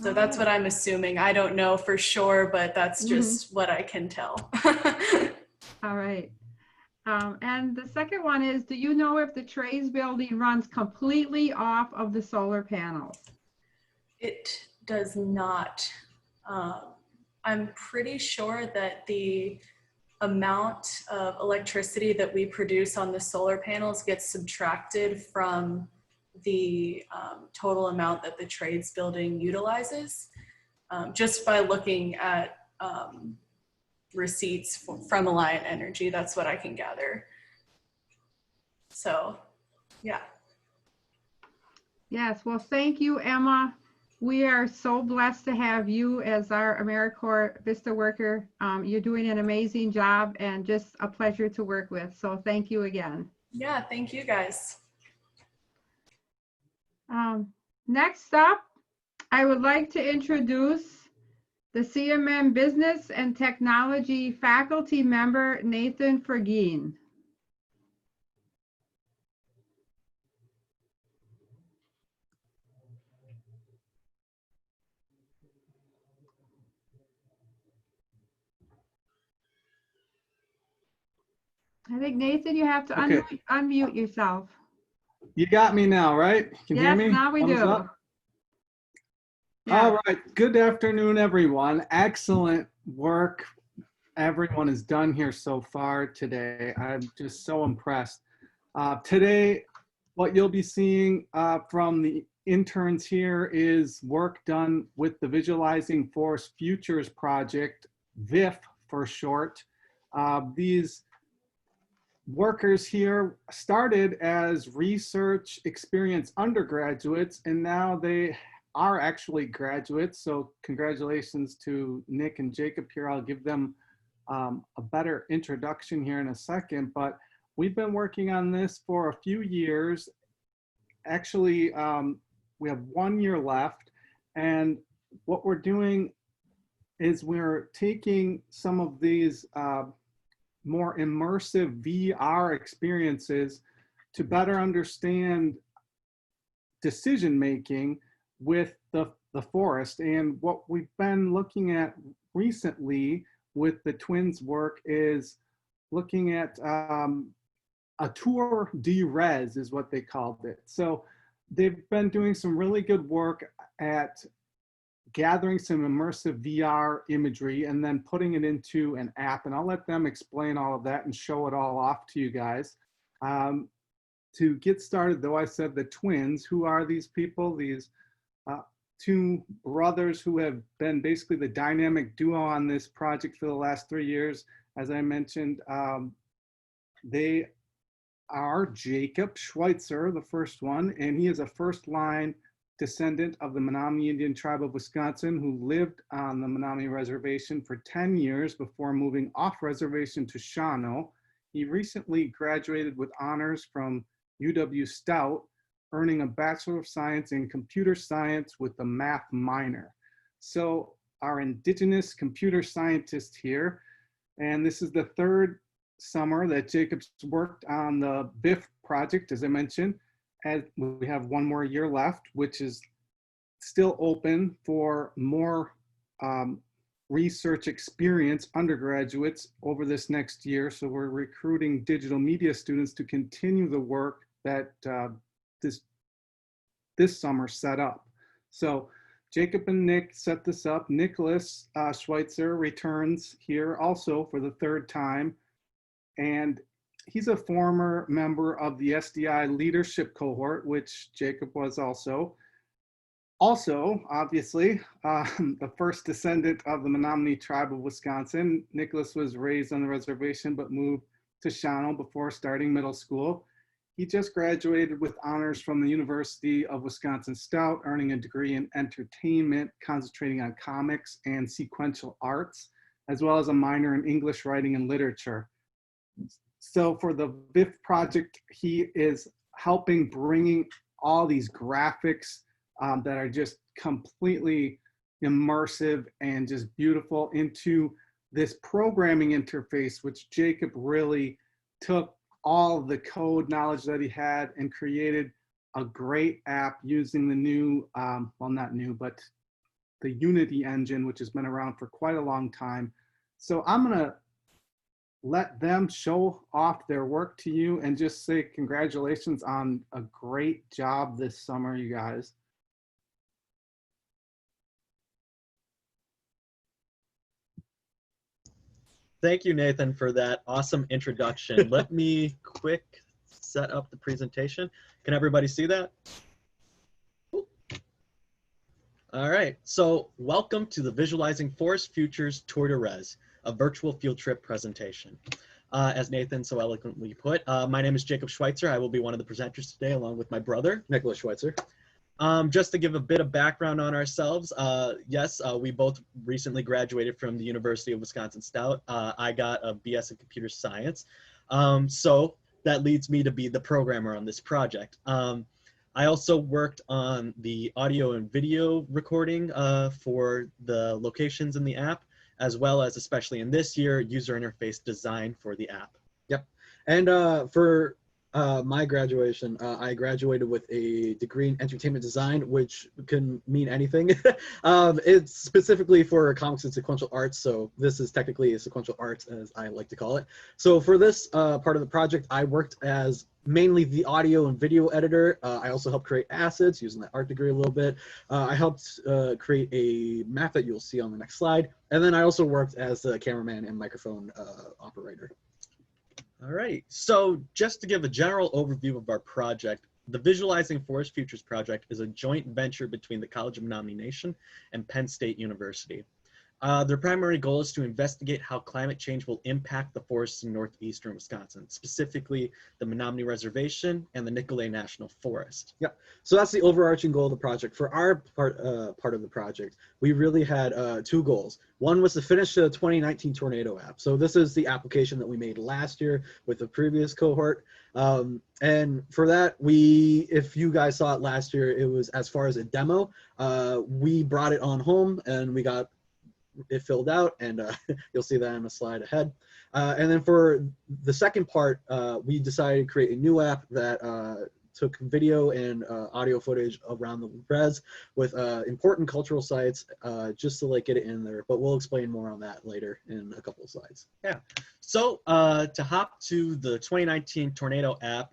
Speaker 1: So that's what I'm assuming. I don't know for sure, but that's just what I can tell.
Speaker 3: All right. And the second one is, do you know if the Trays building runs completely off of the solar panels?
Speaker 1: It does not. I'm pretty sure that the amount of electricity that we produce on the solar panels gets subtracted from the total amount that the Trades building utilizes, just by looking at receipts from Alliant Energy. That's what I can gather. So, yeah.
Speaker 3: Yes, well, thank you, Emma. We are so blessed to have you as our AmeriCorps Vista worker. You're doing an amazing job and just a pleasure to work with. So thank you again.
Speaker 1: Yeah, thank you guys.
Speaker 3: Next up, I would like to introduce the CMM Business and Technology faculty member, Nathan Fergeen. I think, Nathan, you have to unmute yourself.
Speaker 13: You got me now, right? Can you hear me?
Speaker 3: Yes, now we do.
Speaker 13: Up?
Speaker 3: Yeah.
Speaker 13: All right. Good afternoon, everyone. Excellent work everyone has done here so far today. I'm just so impressed. Today, what you'll be seeing from the interns here is work done with the Visualizing Forest Futures Project, VIF for short. These workers here started as research experience undergraduates, and now they are actually graduates. So congratulations to Nick and Jacob here. I'll give them a better introduction here in a second, but we've been working on this for a few years. Actually, we have 1 year left, and what we're doing is we're taking some of these more immersive VR experiences to better understand decision making with the forest. And what we've been looking at recently with the twins' work is looking at a tour de res is what they called it. So they've been doing some really good work at gathering some immersive VR imagery and then putting it into an app. And I'll let them explain all of that and show it all off to you guys. To get started though, I said the twins. Who are these people? These two brothers who have been basically the dynamic duo on this project for the last 3 years. As I mentioned, they are Jacob Schweitzer, the first one, and he is a first-line descendant of the Menominee Indian tribe of Wisconsin who lived on the Menominee Reservation for 10 years before moving off reservation to Shawano. He recently graduated with honors from UW Stout, earning a Bachelor of Science in Computer Science with a math minor. So our indigenous computer scientist here, and this is the third summer that Jacob's worked on the BIF project, as I mentioned, and we have 1 more year left, which is still open for more research experience undergraduates over this next year. So we're recruiting digital media students to continue the work that this summer set up. So Jacob and Nick set this up. Nicholas Schweitzer returns here also for the 3rd time. And he's a former member of the SDI leadership cohort, which Jacob was also. Also, obviously, the first descendant of the Menominee tribe of Wisconsin. Nicholas was raised on the reservation, but moved to Shawano before starting middle school. He just graduated with honors from the University of Wisconsin-Stout, earning a degree in entertainment, concentrating on comics and sequential arts, as well as a minor in English writing and literature. So for the BIF project, he is helping bringing all these graphics that are just completely immersive and just beautiful into this programming interface, which Jacob really took all the code knowledge that he had and created a great app using the new, well, not new, but the Unity engine, which has been around for quite a long time. So I'm gonna let them show off their work to you and just say congratulations on a great job this summer, you guys.
Speaker 14: Thank you, Nathan, for that awesome introduction. Let me quick set up the presentation. Can everybody see that? Cool. All right, so welcome to the Visualizing Forest Futures Tour de Res, a virtual field trip presentation. As Nathan so eloquently put, my name is Jacob Schweitzer. I will be one of the presenters today along with my brother, Nicholas Schweitzer. Just to give a bit of background on ourselves, yes, we both recently graduated from the University of Wisconsin-Stout. I got a BS in computer science, so that leads me to be the programmer on this project. I also worked on the audio and video recording for the locations in the app, as well as, especially in this year, user interface design for the app.
Speaker 15: Yep, and for my graduation, I graduated with a degree in entertainment design, which can mean anything. It's specifically for comics and sequential arts, so this is technically a sequential arts, as I like to call it. So for this part of the project, I worked as mainly the audio and video editor. I also helped create assets using that art degree a little bit. I helped create a map that you'll see on the next slide. And then I also worked as the cameraman and microphone operator.
Speaker 14: All right, so just to give a general overview of our project, the Visualizing Forest Futures project is a joint venture between the College of Menominee Nation and Penn State University. Their primary goal is to investigate how climate change will impact the forests in northeastern Wisconsin, specifically the Menominee Reservation and the Nicolet National Forest.
Speaker 15: Yep. So that's the overarching goal of the project. For our part of the project, we really had two goals. One was to finish the 2019 tornado app. So this is the application that we made last year with the previous cohort. And for that, if you guys saw it last year, it was as far as a demo. We brought it on home and we got it filled out, and you'll see that on the slide ahead. And then for the second part, we decided to create a new app that took video and audio footage around the res with important cultural sites, just to like get it in there. But we'll explain more on that later in a couple of slides.
Speaker 14: Yeah. So to hop to the 2019 tornado app,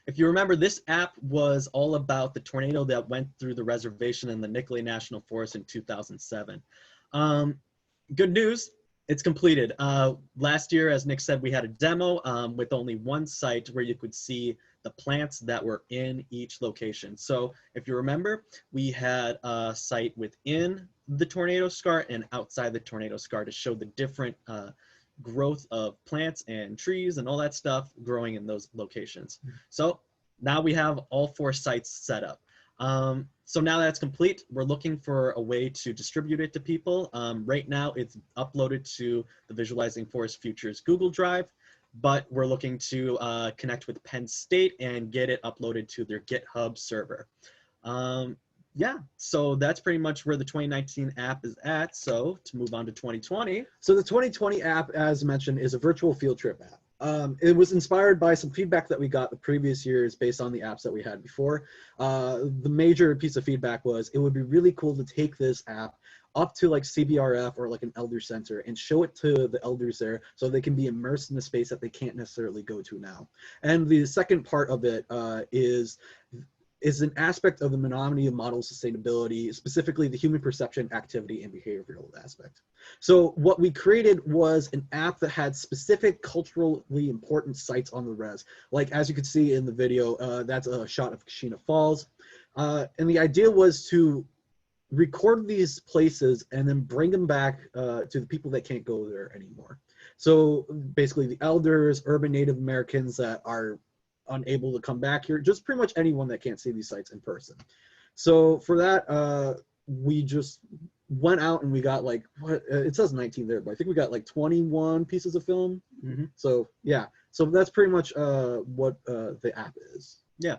Speaker 14: if you remember, this app was all about the tornado that went through the reservation in the Nicolet National Forest in 2007. Good news, it's completed. Last year, as Nick said, we had a demo with only one site where you could see the plants that were in each location. So if you remember, we had a site within the tornado scar and outside the tornado scar to show the different growth of plants and trees and all that stuff growing in those locations. So now we have all 4 sites set up. So now that's complete, we're looking for a way to distribute it to people. Right now it's uploaded to the Visualizing Forest Futures Google Drive, but we're looking to connect with Penn State and get it uploaded to their GitHub server. Yeah, so that's pretty much where the 2019 app is at. So to move on to 2020.
Speaker 15: So the 2020 app, as mentioned, is a virtual field trip app. It was inspired by some feedback that we got the previous years based on the apps that we had before. The major piece of feedback was it would be really cool to take this app up to like CBRF or like an elder center and show it to the elders there so they can be immersed in the space that they can't necessarily go to now. And the second part of it is an aspect of the Menominee model sustainability, specifically the human perception, activity, and behavioral aspect. So what we created was an app that had specific culturally important sites on the res. Like as you can see in the video, that's a shot of Kashina Falls. And the idea was to record these places and then bring them back to the people that can't go there anymore. So basically the elders, urban Native Americans that are unable to come back here, just pretty much anyone that can't see these sites in person. So for that, we just went out and we got like, what it says 19 there, but I think we got like 21 pieces of film.
Speaker 14: Mm-hmm.
Speaker 15: So yeah, so that's pretty much what the app is.
Speaker 14: Yeah.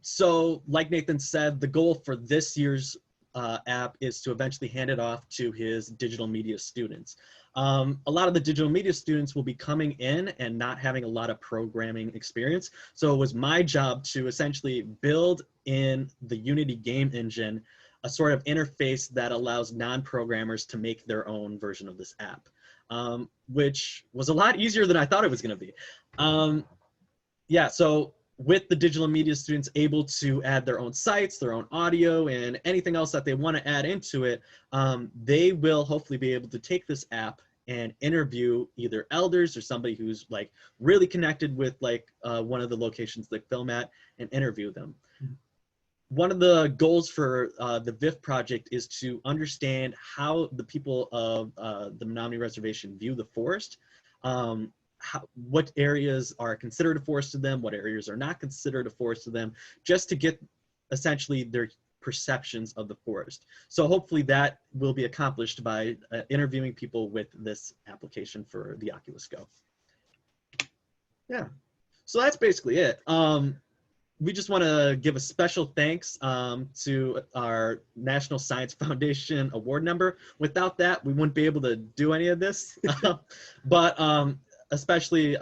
Speaker 14: So like Nathan said, the goal for this year's app is to eventually hand it off to his digital media students. A lot of the digital media students will be coming in and not having a lot of programming experience. So it was my job to essentially build in the Unity game engine a sort of interface that allows non-programmers to make their own version of this app, which was a lot easier than I thought it was going to be. Yeah, so with the digital media students able to add their own sites, their own audio, and anything else that they want to add into it, they will hopefully be able to take this app and interview either elders or somebody who's like really connected with like one of the locations they film at and interview them. Mm-hmm. One of the goals for the VIF project is to understand how the people of the Menominee Reservation view the forest. What areas are considered a forest to them, what areas are not considered a forest to them, just to get essentially their perceptions of the forest. So hopefully that will be accomplished by interviewing people with this application for the Oculus Go. Yeah, so that's basically it. We just want to give a special thanks to our National Science Foundation award number. Without that, we wouldn't be able to do any of this. But especially,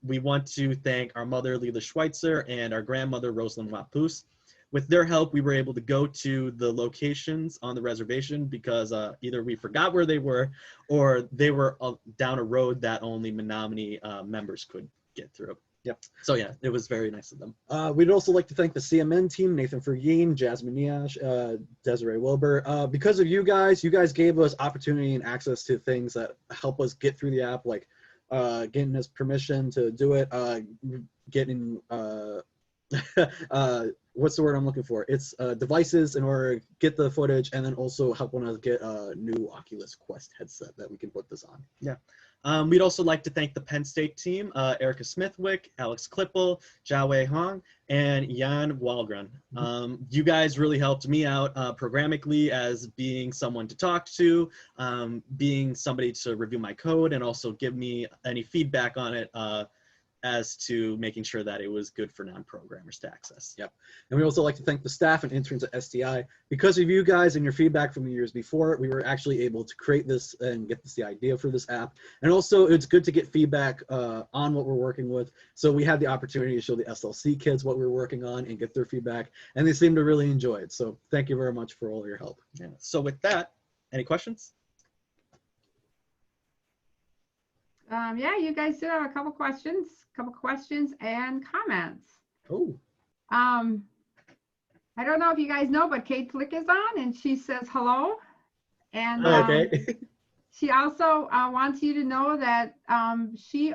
Speaker 14: we want to thank our mother, Lila Schweitzer, and our grandmother, Rosalind Wapus. With their help, we were able to go to the locations on the reservation because either we forgot where they were or they were down a road that only Menominee members could get through.
Speaker 15: Yep.
Speaker 14: So yeah, it was very nice of them.
Speaker 15: We'd also like to thank the CMN team, Nathan Fergine, Jasmine Niash, Desiree Wilbur. Because of you guys gave us opportunity and access to things that help us get through the app, like getting us permission to do it, getting what's the word I'm looking for? It's devices in order to get the footage, and then also helping us get a new Oculus Quest headset that we can put this on.
Speaker 14: Yeah. We'd also like to thank the Penn State team, Erica Smithwick, Alex Klippel, Jiawei Hong, and Jan Walgren. You guys really helped me out programmatically as being someone to talk to, being somebody to review my code, and also give me any feedback on it as to making sure that it was good for non-programmers to access.
Speaker 15: Yep. And we also like to thank the staff and interns at SDI. Because of you guys and your feedback from the years before, we were actually able to create this and get this the idea for this app. And also, it's good to get feedback on what we're working with. So we had the opportunity to show the SLC kids what we're working on and get their feedback, and they seem to really enjoy it. So thank you very much for all your help.
Speaker 14: Yeah. So with that, any questions?
Speaker 3: Yeah, you guys did have a couple questions and comments.
Speaker 15: Oh.
Speaker 3: I don't know if you guys know, but Kate Flick is on, and she says hello. And
Speaker 15: Okay.
Speaker 3: she also wants you to know that she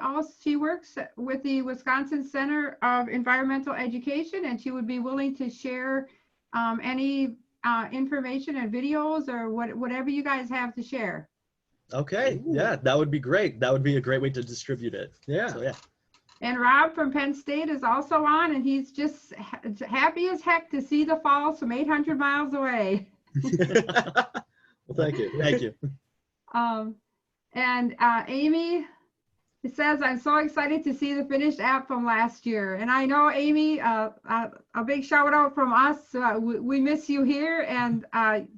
Speaker 3: works with the Wisconsin Center of Environmental Education, and she would be willing to share any information and videos or whatever you guys have to share.
Speaker 14: Okay, yeah, that would be great. That would be a great way to distribute it.
Speaker 15: Yeah.
Speaker 14: So, yeah.
Speaker 3: And Rob from Penn State is also on, and he's just happy as heck to see the falls from 800 miles away.
Speaker 15: Well, thank you.
Speaker 14: Thank you.
Speaker 3: And Amy says, I'm so excited to see the finished app from last year. And I know, Amy, a big shout out from us. We miss you here, and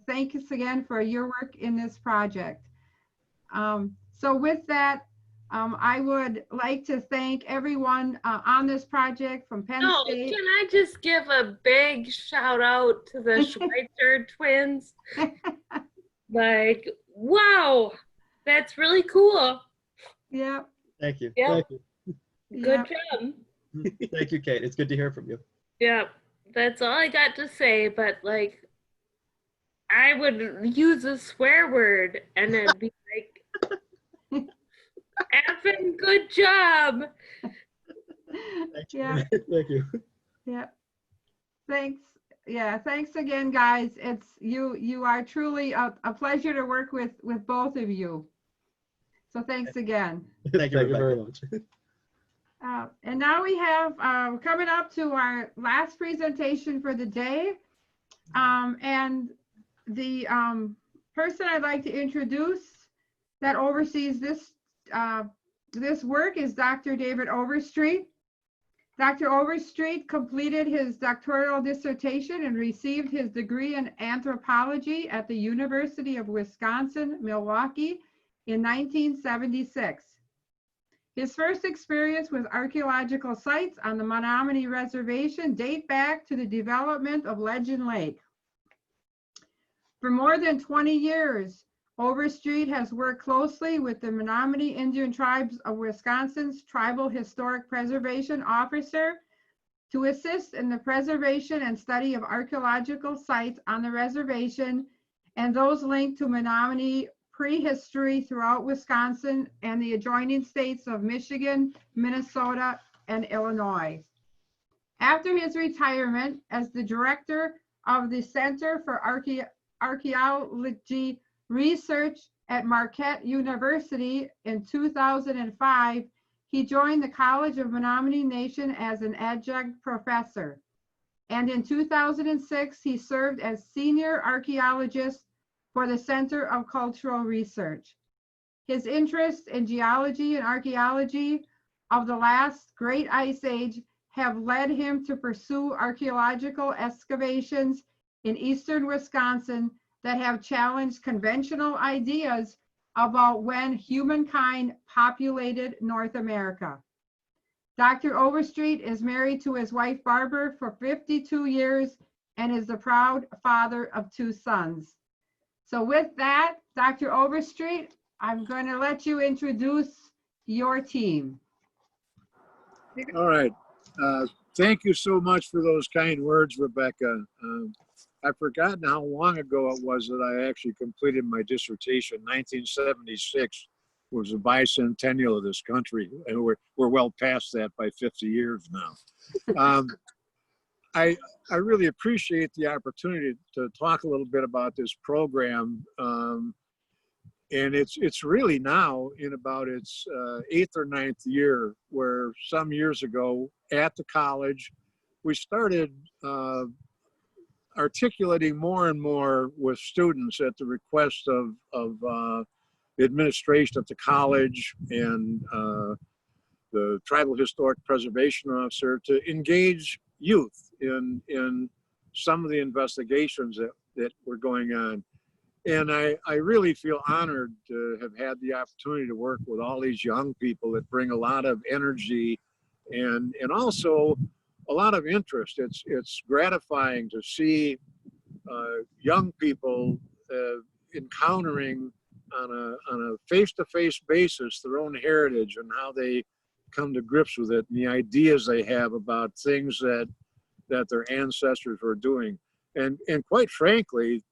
Speaker 3: thanks again for your work in this project. So with that, I would like to thank everyone on this project from Penn State.
Speaker 16: Can I just give a big shout out to the Schweitzer twins? Like, wow, that's really cool.
Speaker 3: Yeah.
Speaker 14: Thank you.
Speaker 16: Yep.
Speaker 14: Thank you.
Speaker 16: Good job.
Speaker 14: Thank you, Kate. It's good to hear from you.
Speaker 16: Yeah, that's all I got to say, but like, I would use a swear word and then be like, effing good job.
Speaker 3: Yeah.
Speaker 15: Thank you.
Speaker 3: Yeah. Thanks. Yeah. Thanks again, guys. It's you are truly a pleasure to work with both of you. So thanks again.
Speaker 14: Thank you
Speaker 15: very much.
Speaker 3: And now we have coming up to our last presentation for the day. And the person I'd like to introduce that oversees this this work is Dr. David Overstreet. Dr. Overstreet completed his doctoral dissertation and received his degree in anthropology at the University of Wisconsin-Milwaukee in 1976. His first experience with archaeological sites on the Menominee Reservation date back to the development of Legend Lake. For more than 20 years, Overstreet has worked closely with the Menominee Indian Tribes of Wisconsin's Tribal Historic Preservation Officer to assist in the preservation and study of archaeological sites on the reservation and those linked to Menominee prehistory throughout Wisconsin and the adjoining states of Michigan, Minnesota, and Illinois. After his retirement as the director of the Center for Archaeology Research at Marquette University in 2005, he joined the College of Menominee Nation as an adjunct professor. And in 2006, he served as senior archaeologist for the Center of Cultural Research. His interest in geology and archaeology of the last Great Ice Age have led him to pursue archaeological excavations in eastern Wisconsin that have challenged conventional ideas about when humankind populated North America. Dr. Overstreet is married to his wife Barbara for 52 years and is the proud father of 2 sons. So with that, Dr. Overstreet, I'm going to let you introduce your team.
Speaker 17: All right. Thank you so much for those kind words, Rebecca. I've forgotten how long ago it was that I actually completed my dissertation. 1976 was the bicentennial of this country, and we're well past that by 50 years now. I really appreciate the opportunity to talk a little bit about this program. And it's really now in about its 8th or 9th year, where some years ago at the college, we started articulating more and more with students at the request of the administration at the college and the Tribal Historic Preservation Officer to engage youth in some of the investigations that were going on. And I really feel honored to have had the opportunity to work with all these young people that bring a lot of energy and also a lot of interest. It's gratifying to see young people encountering on a face-to-face basis their own heritage and how they come to grips with it and the ideas they have about things that their ancestors were doing. And quite frankly,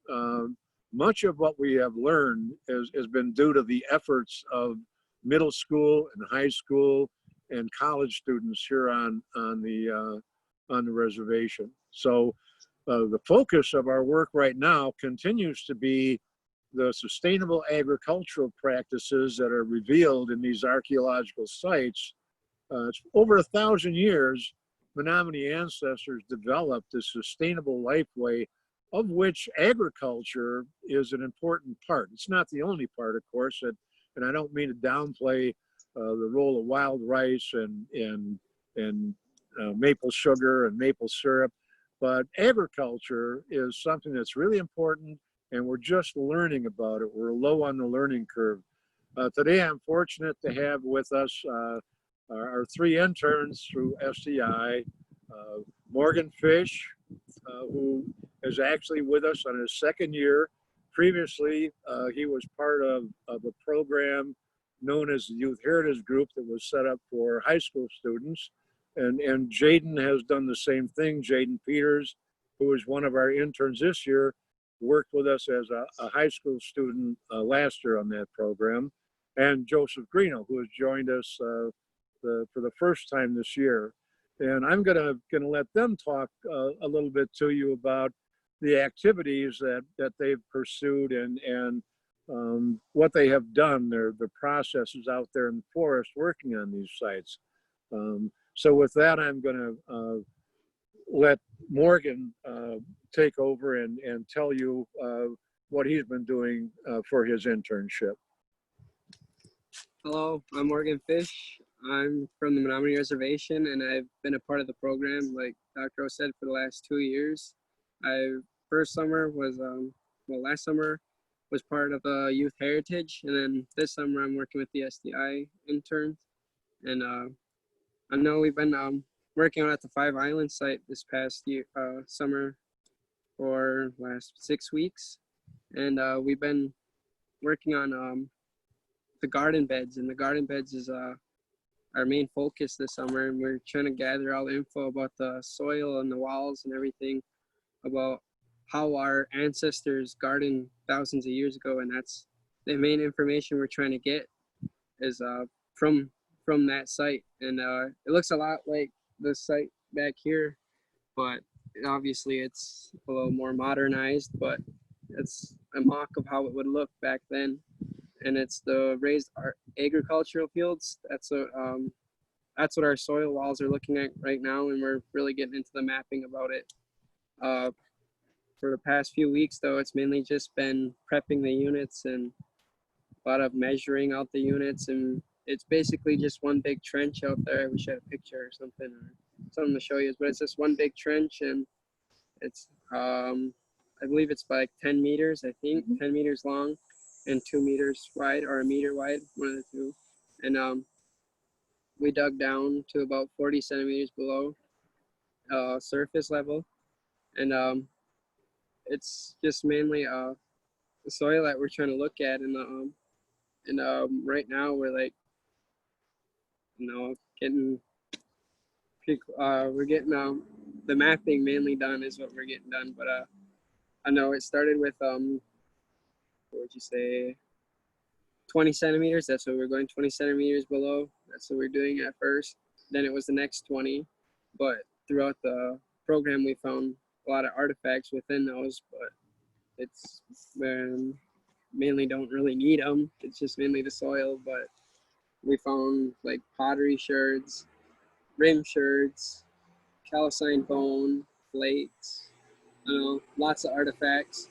Speaker 17: much of what we have learned has been due to the efforts of middle school and high school and college students here on the reservation. So the focus of our work right now continues to be the sustainable agricultural practices that are revealed in these archaeological sites. It's over 1,000 years, Menominee ancestors developed a sustainable lifeway, of which agriculture is an important part. It's not the only part, of course, and I don't mean to downplay the role of wild rice and maple sugar and maple syrup, but agriculture is something that's really important, and we're just learning about it. We're low on the learning curve. Today, I'm fortunate to have with us our 3 interns through SDI, Morgan Fish, who is actually with us on his 2nd year. Previously, he was part of a program known as the Youth Heritage Group that was set up for high school students. And Jaden has done the same thing. Jaden Peters, who is one of our interns this year, worked with us as a high school student last year on that program. And Joseph Greeno, who has joined us for the first time this year. And I'm gonna let them talk a little bit to you about the activities that they've pursued and what they have done, their processes out there in the forest working on these sites. So with that, I'm gonna let Morgan take over and tell you what he's been doing for his internship.
Speaker 18: Hello, I'm Morgan Fish. I'm from the Menominee Reservation, and I've been a part of the program, like Dr. O said, for the last 2 years. First summer was, last summer was part of Youth Heritage, and then this summer I'm working with the SDI interns. And I know we've been working on at the 5 Island site this past year, summer for last 6 weeks, and we've been working on the garden beds, and the garden beds is our main focus this summer, and we're trying to gather all the info about the soil and the walls and everything about how our ancestors gardened thousands of years ago, and that's the main information we're trying to get is from that site. And it looks a lot like the site back here, but obviously it's a little more modernized, but it's a mock of how it would look back then. And it's the raised agricultural fields. That's what our soil walls are looking at right now, and we're really getting into the mapping about it. For the past few weeks, though, it's mainly just been prepping the units and a lot of measuring out the units, and it's basically just one big trench out there. I wish I had a picture or something to show you, but it's just one big trench, and it's I believe it's like 10 meters, I think, 10 meters long and 2 meters wide, or a meter wide, one of the two. And we dug down to about 40 centimeters below surface level. And it's just mainly the soil that we're trying to look at. And right now we're like, getting, we're getting the mapping mainly done is what we're getting done. But I know it started with, what would you say, 20 centimeters. That's what we're going, 20 centimeters below. That's what we're doing at first. Then it was the next 20. But throughout the program, we found a lot of artifacts within those, but it's mainly don't really need them. It's just mainly the soil, but we found like pottery sherds, rim sherds, calcine bone, plates, I don't know, lots of artifacts,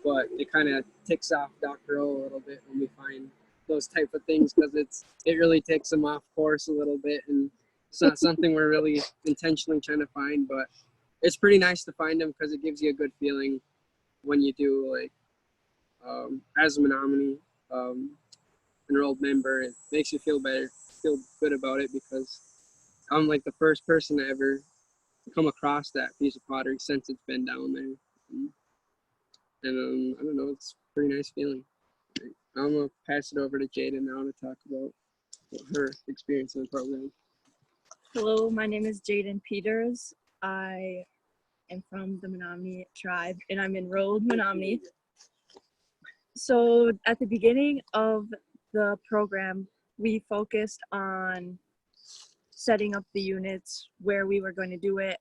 Speaker 18: but it kind of ticks off Dr. O a little bit when we find those type of things, because it really takes them off course a little bit, and it's not something we're really intentionally trying to find, but it's pretty nice to find them because it gives you a good feeling when you do, like, as a Menominee enrolled member. It makes you feel feel good about it, because I'm like the first person to ever come across that piece of pottery since it's been down there. And I don't know, it's a pretty nice feeling. I'm gonna pass it over to Jada now to talk about her experience in the program.
Speaker 19: Hello, my name is Jaden Peters. I am from the Menominee tribe, and I'm enrolled Menominee. So at the beginning of the program, we focused on setting up the units, where we were going to do it.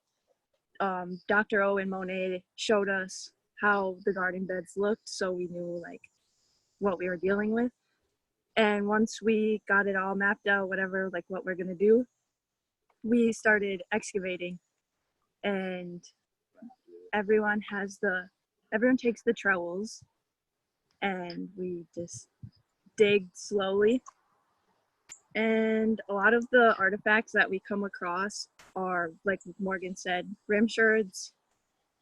Speaker 19: Dr. O and Monet showed us how the garden beds looked, so we knew like what we were dealing with. And once we got it all mapped out, whatever, like what we're gonna do, we started excavating, and everyone takes the trowels, and we just dig slowly. And a lot of the artifacts that we come across are, like Morgan said, rim sherds,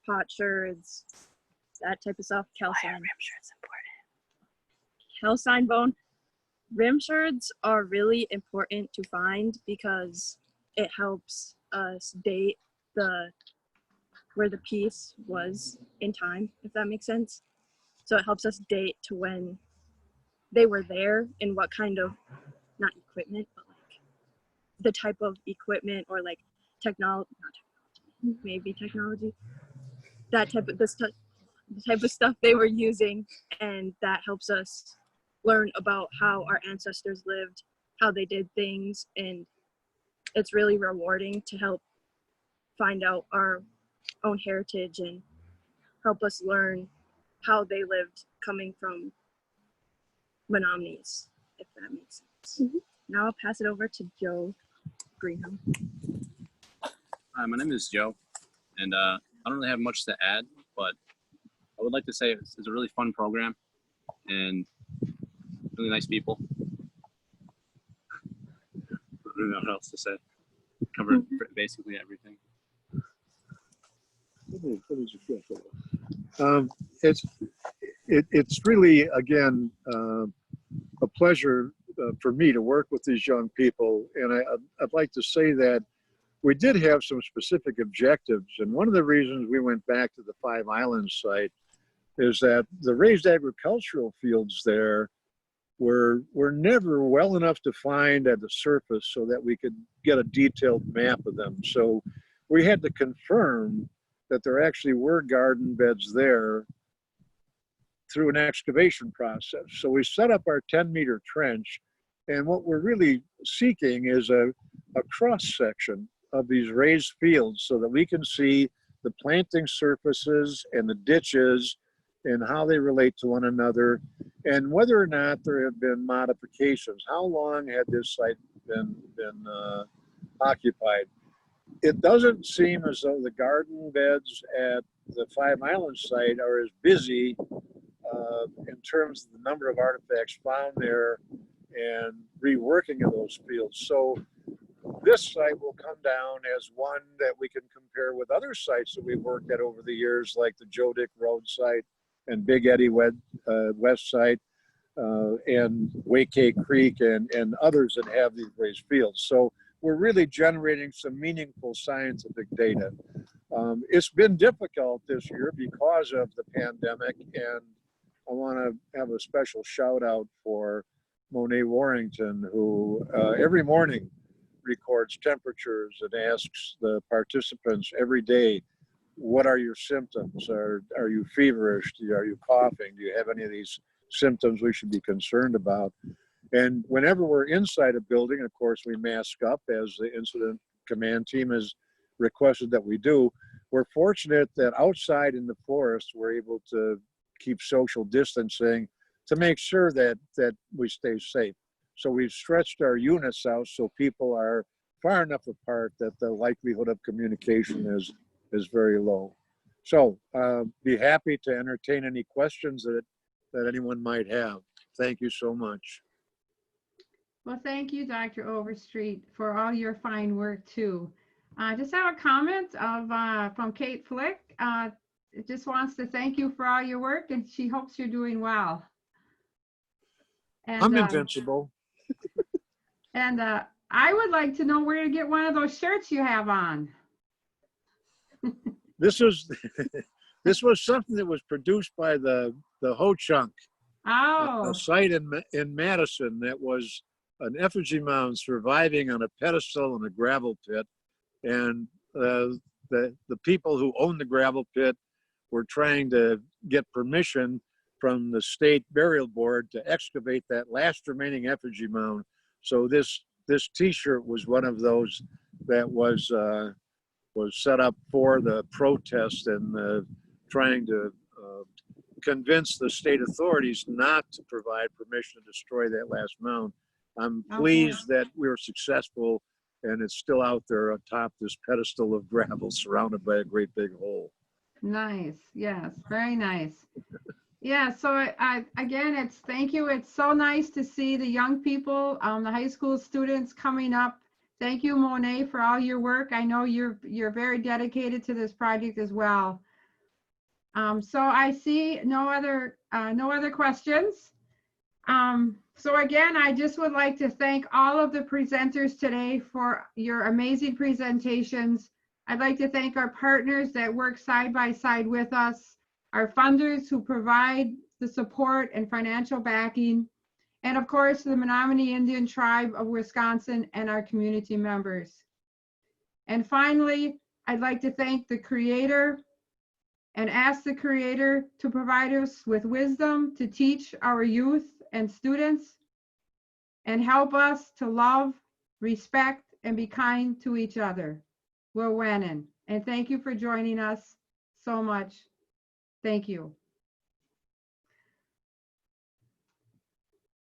Speaker 19: pot sherds, that type of stuff. Calcine. Why are rim sherds important? Calcine bone. Rim sherds are really important to find because it helps us date where the piece was in time, if that makes sense. So it helps us date to when they were there and what kind of, not equipment, but like the type of equipment or like technology, that type of the type of stuff they were using, and that helps us learn about how our ancestors lived, how they did things, and it's really rewarding to help find out our own heritage and help us learn how they lived coming from Menominees, if that makes sense. Mm-hmm. Now I'll pass it over to Joe Greenham.
Speaker 20: Hi, my name is Joe, and I don't really have much to add, but I would like to say it's a really fun program and really nice people. I don't know what else to say. Covered basically everything.
Speaker 17: It's really, again, a pleasure for me to work with these young people, and I'd like to say that we did have some specific objectives, and one of the reasons we went back to the Five Islands site is that the raised agricultural fields there were never well enough defined at the surface so that we could get a detailed map of them. So we had to confirm that there actually were garden beds there through an excavation process. So we set up our 10-meter trench, and what we're really seeking is a cross-section of these raised fields so that we can see the planting surfaces and the ditches and how they relate to one another, and whether or not there have been modifications. How long had this site been occupied? It doesn't seem as though the garden beds at the Five Islands site are as busy in terms of the number of artifacts found there and reworking of those fields. So this site will come down as one that we can compare with other sites that we've worked at over the years, like the Joe Dick Road site and Big Eddy West site and Waykay Creek and others that have these raised fields. So we're really generating some meaningful scientific data. It's been difficult this year because of the pandemic, and I want to have a special shout out for Monet Warrington, who every morning records temperatures and asks the participants every day, what are your symptoms? Are you feverish? Are you coughing? Do you have any of these symptoms we should be concerned about? And whenever we're inside a building, of course, we mask up as the incident command team has requested that we do. we're fortunate that outside in the forest, we're able to keep social distancing to make sure that we stay safe. So we've stretched our units out so people are far enough apart that the likelihood of communication is very low. So be happy to entertain any questions that anyone might have. Thank you so much.
Speaker 3: Well, thank you, Dr. Overstreet, for all your fine work too. Just have a comment from Kate Flick. Just wants to thank you for all your work, and she hopes you're doing well. And,
Speaker 17: I'm invincible.
Speaker 3: And I would like to know where to get one of those shirts you have on.
Speaker 17: This was this was something that was produced by the Ho Chunk,
Speaker 3: Oh.
Speaker 17: a site in Madison that was an effigy mound surviving on a pedestal in a gravel pit, and the people who owned the gravel pit were trying to get permission from the state burial board to excavate that last remaining effigy mound. So this T-shirt was one of those that was set up for the protest and trying to convince the state authorities not to provide permission to destroy that last mound. I'm pleased that we were successful, and it's still out there atop this pedestal of gravel surrounded by a great big hole.
Speaker 3: Nice. Yes, very nice. Yeah, so again, thank you. It's so nice to see the young people, the high school students coming up. Thank you, Monet, for all your work. I know you're very dedicated to this project as well. So I see no other questions. So again, I just would like to thank all of the presenters today for your amazing presentations. I'd like to thank our partners that work side by side with us, our funders who provide the support and financial backing, and of course, the Menominee Indian Tribe of Wisconsin and our community members. And finally, I'd like to thank the Creator and ask the Creator to provide us with wisdom to teach our youth and students and help us to love, respect, and be kind to each other. We're winning. And thank you for joining us so much. Thank you.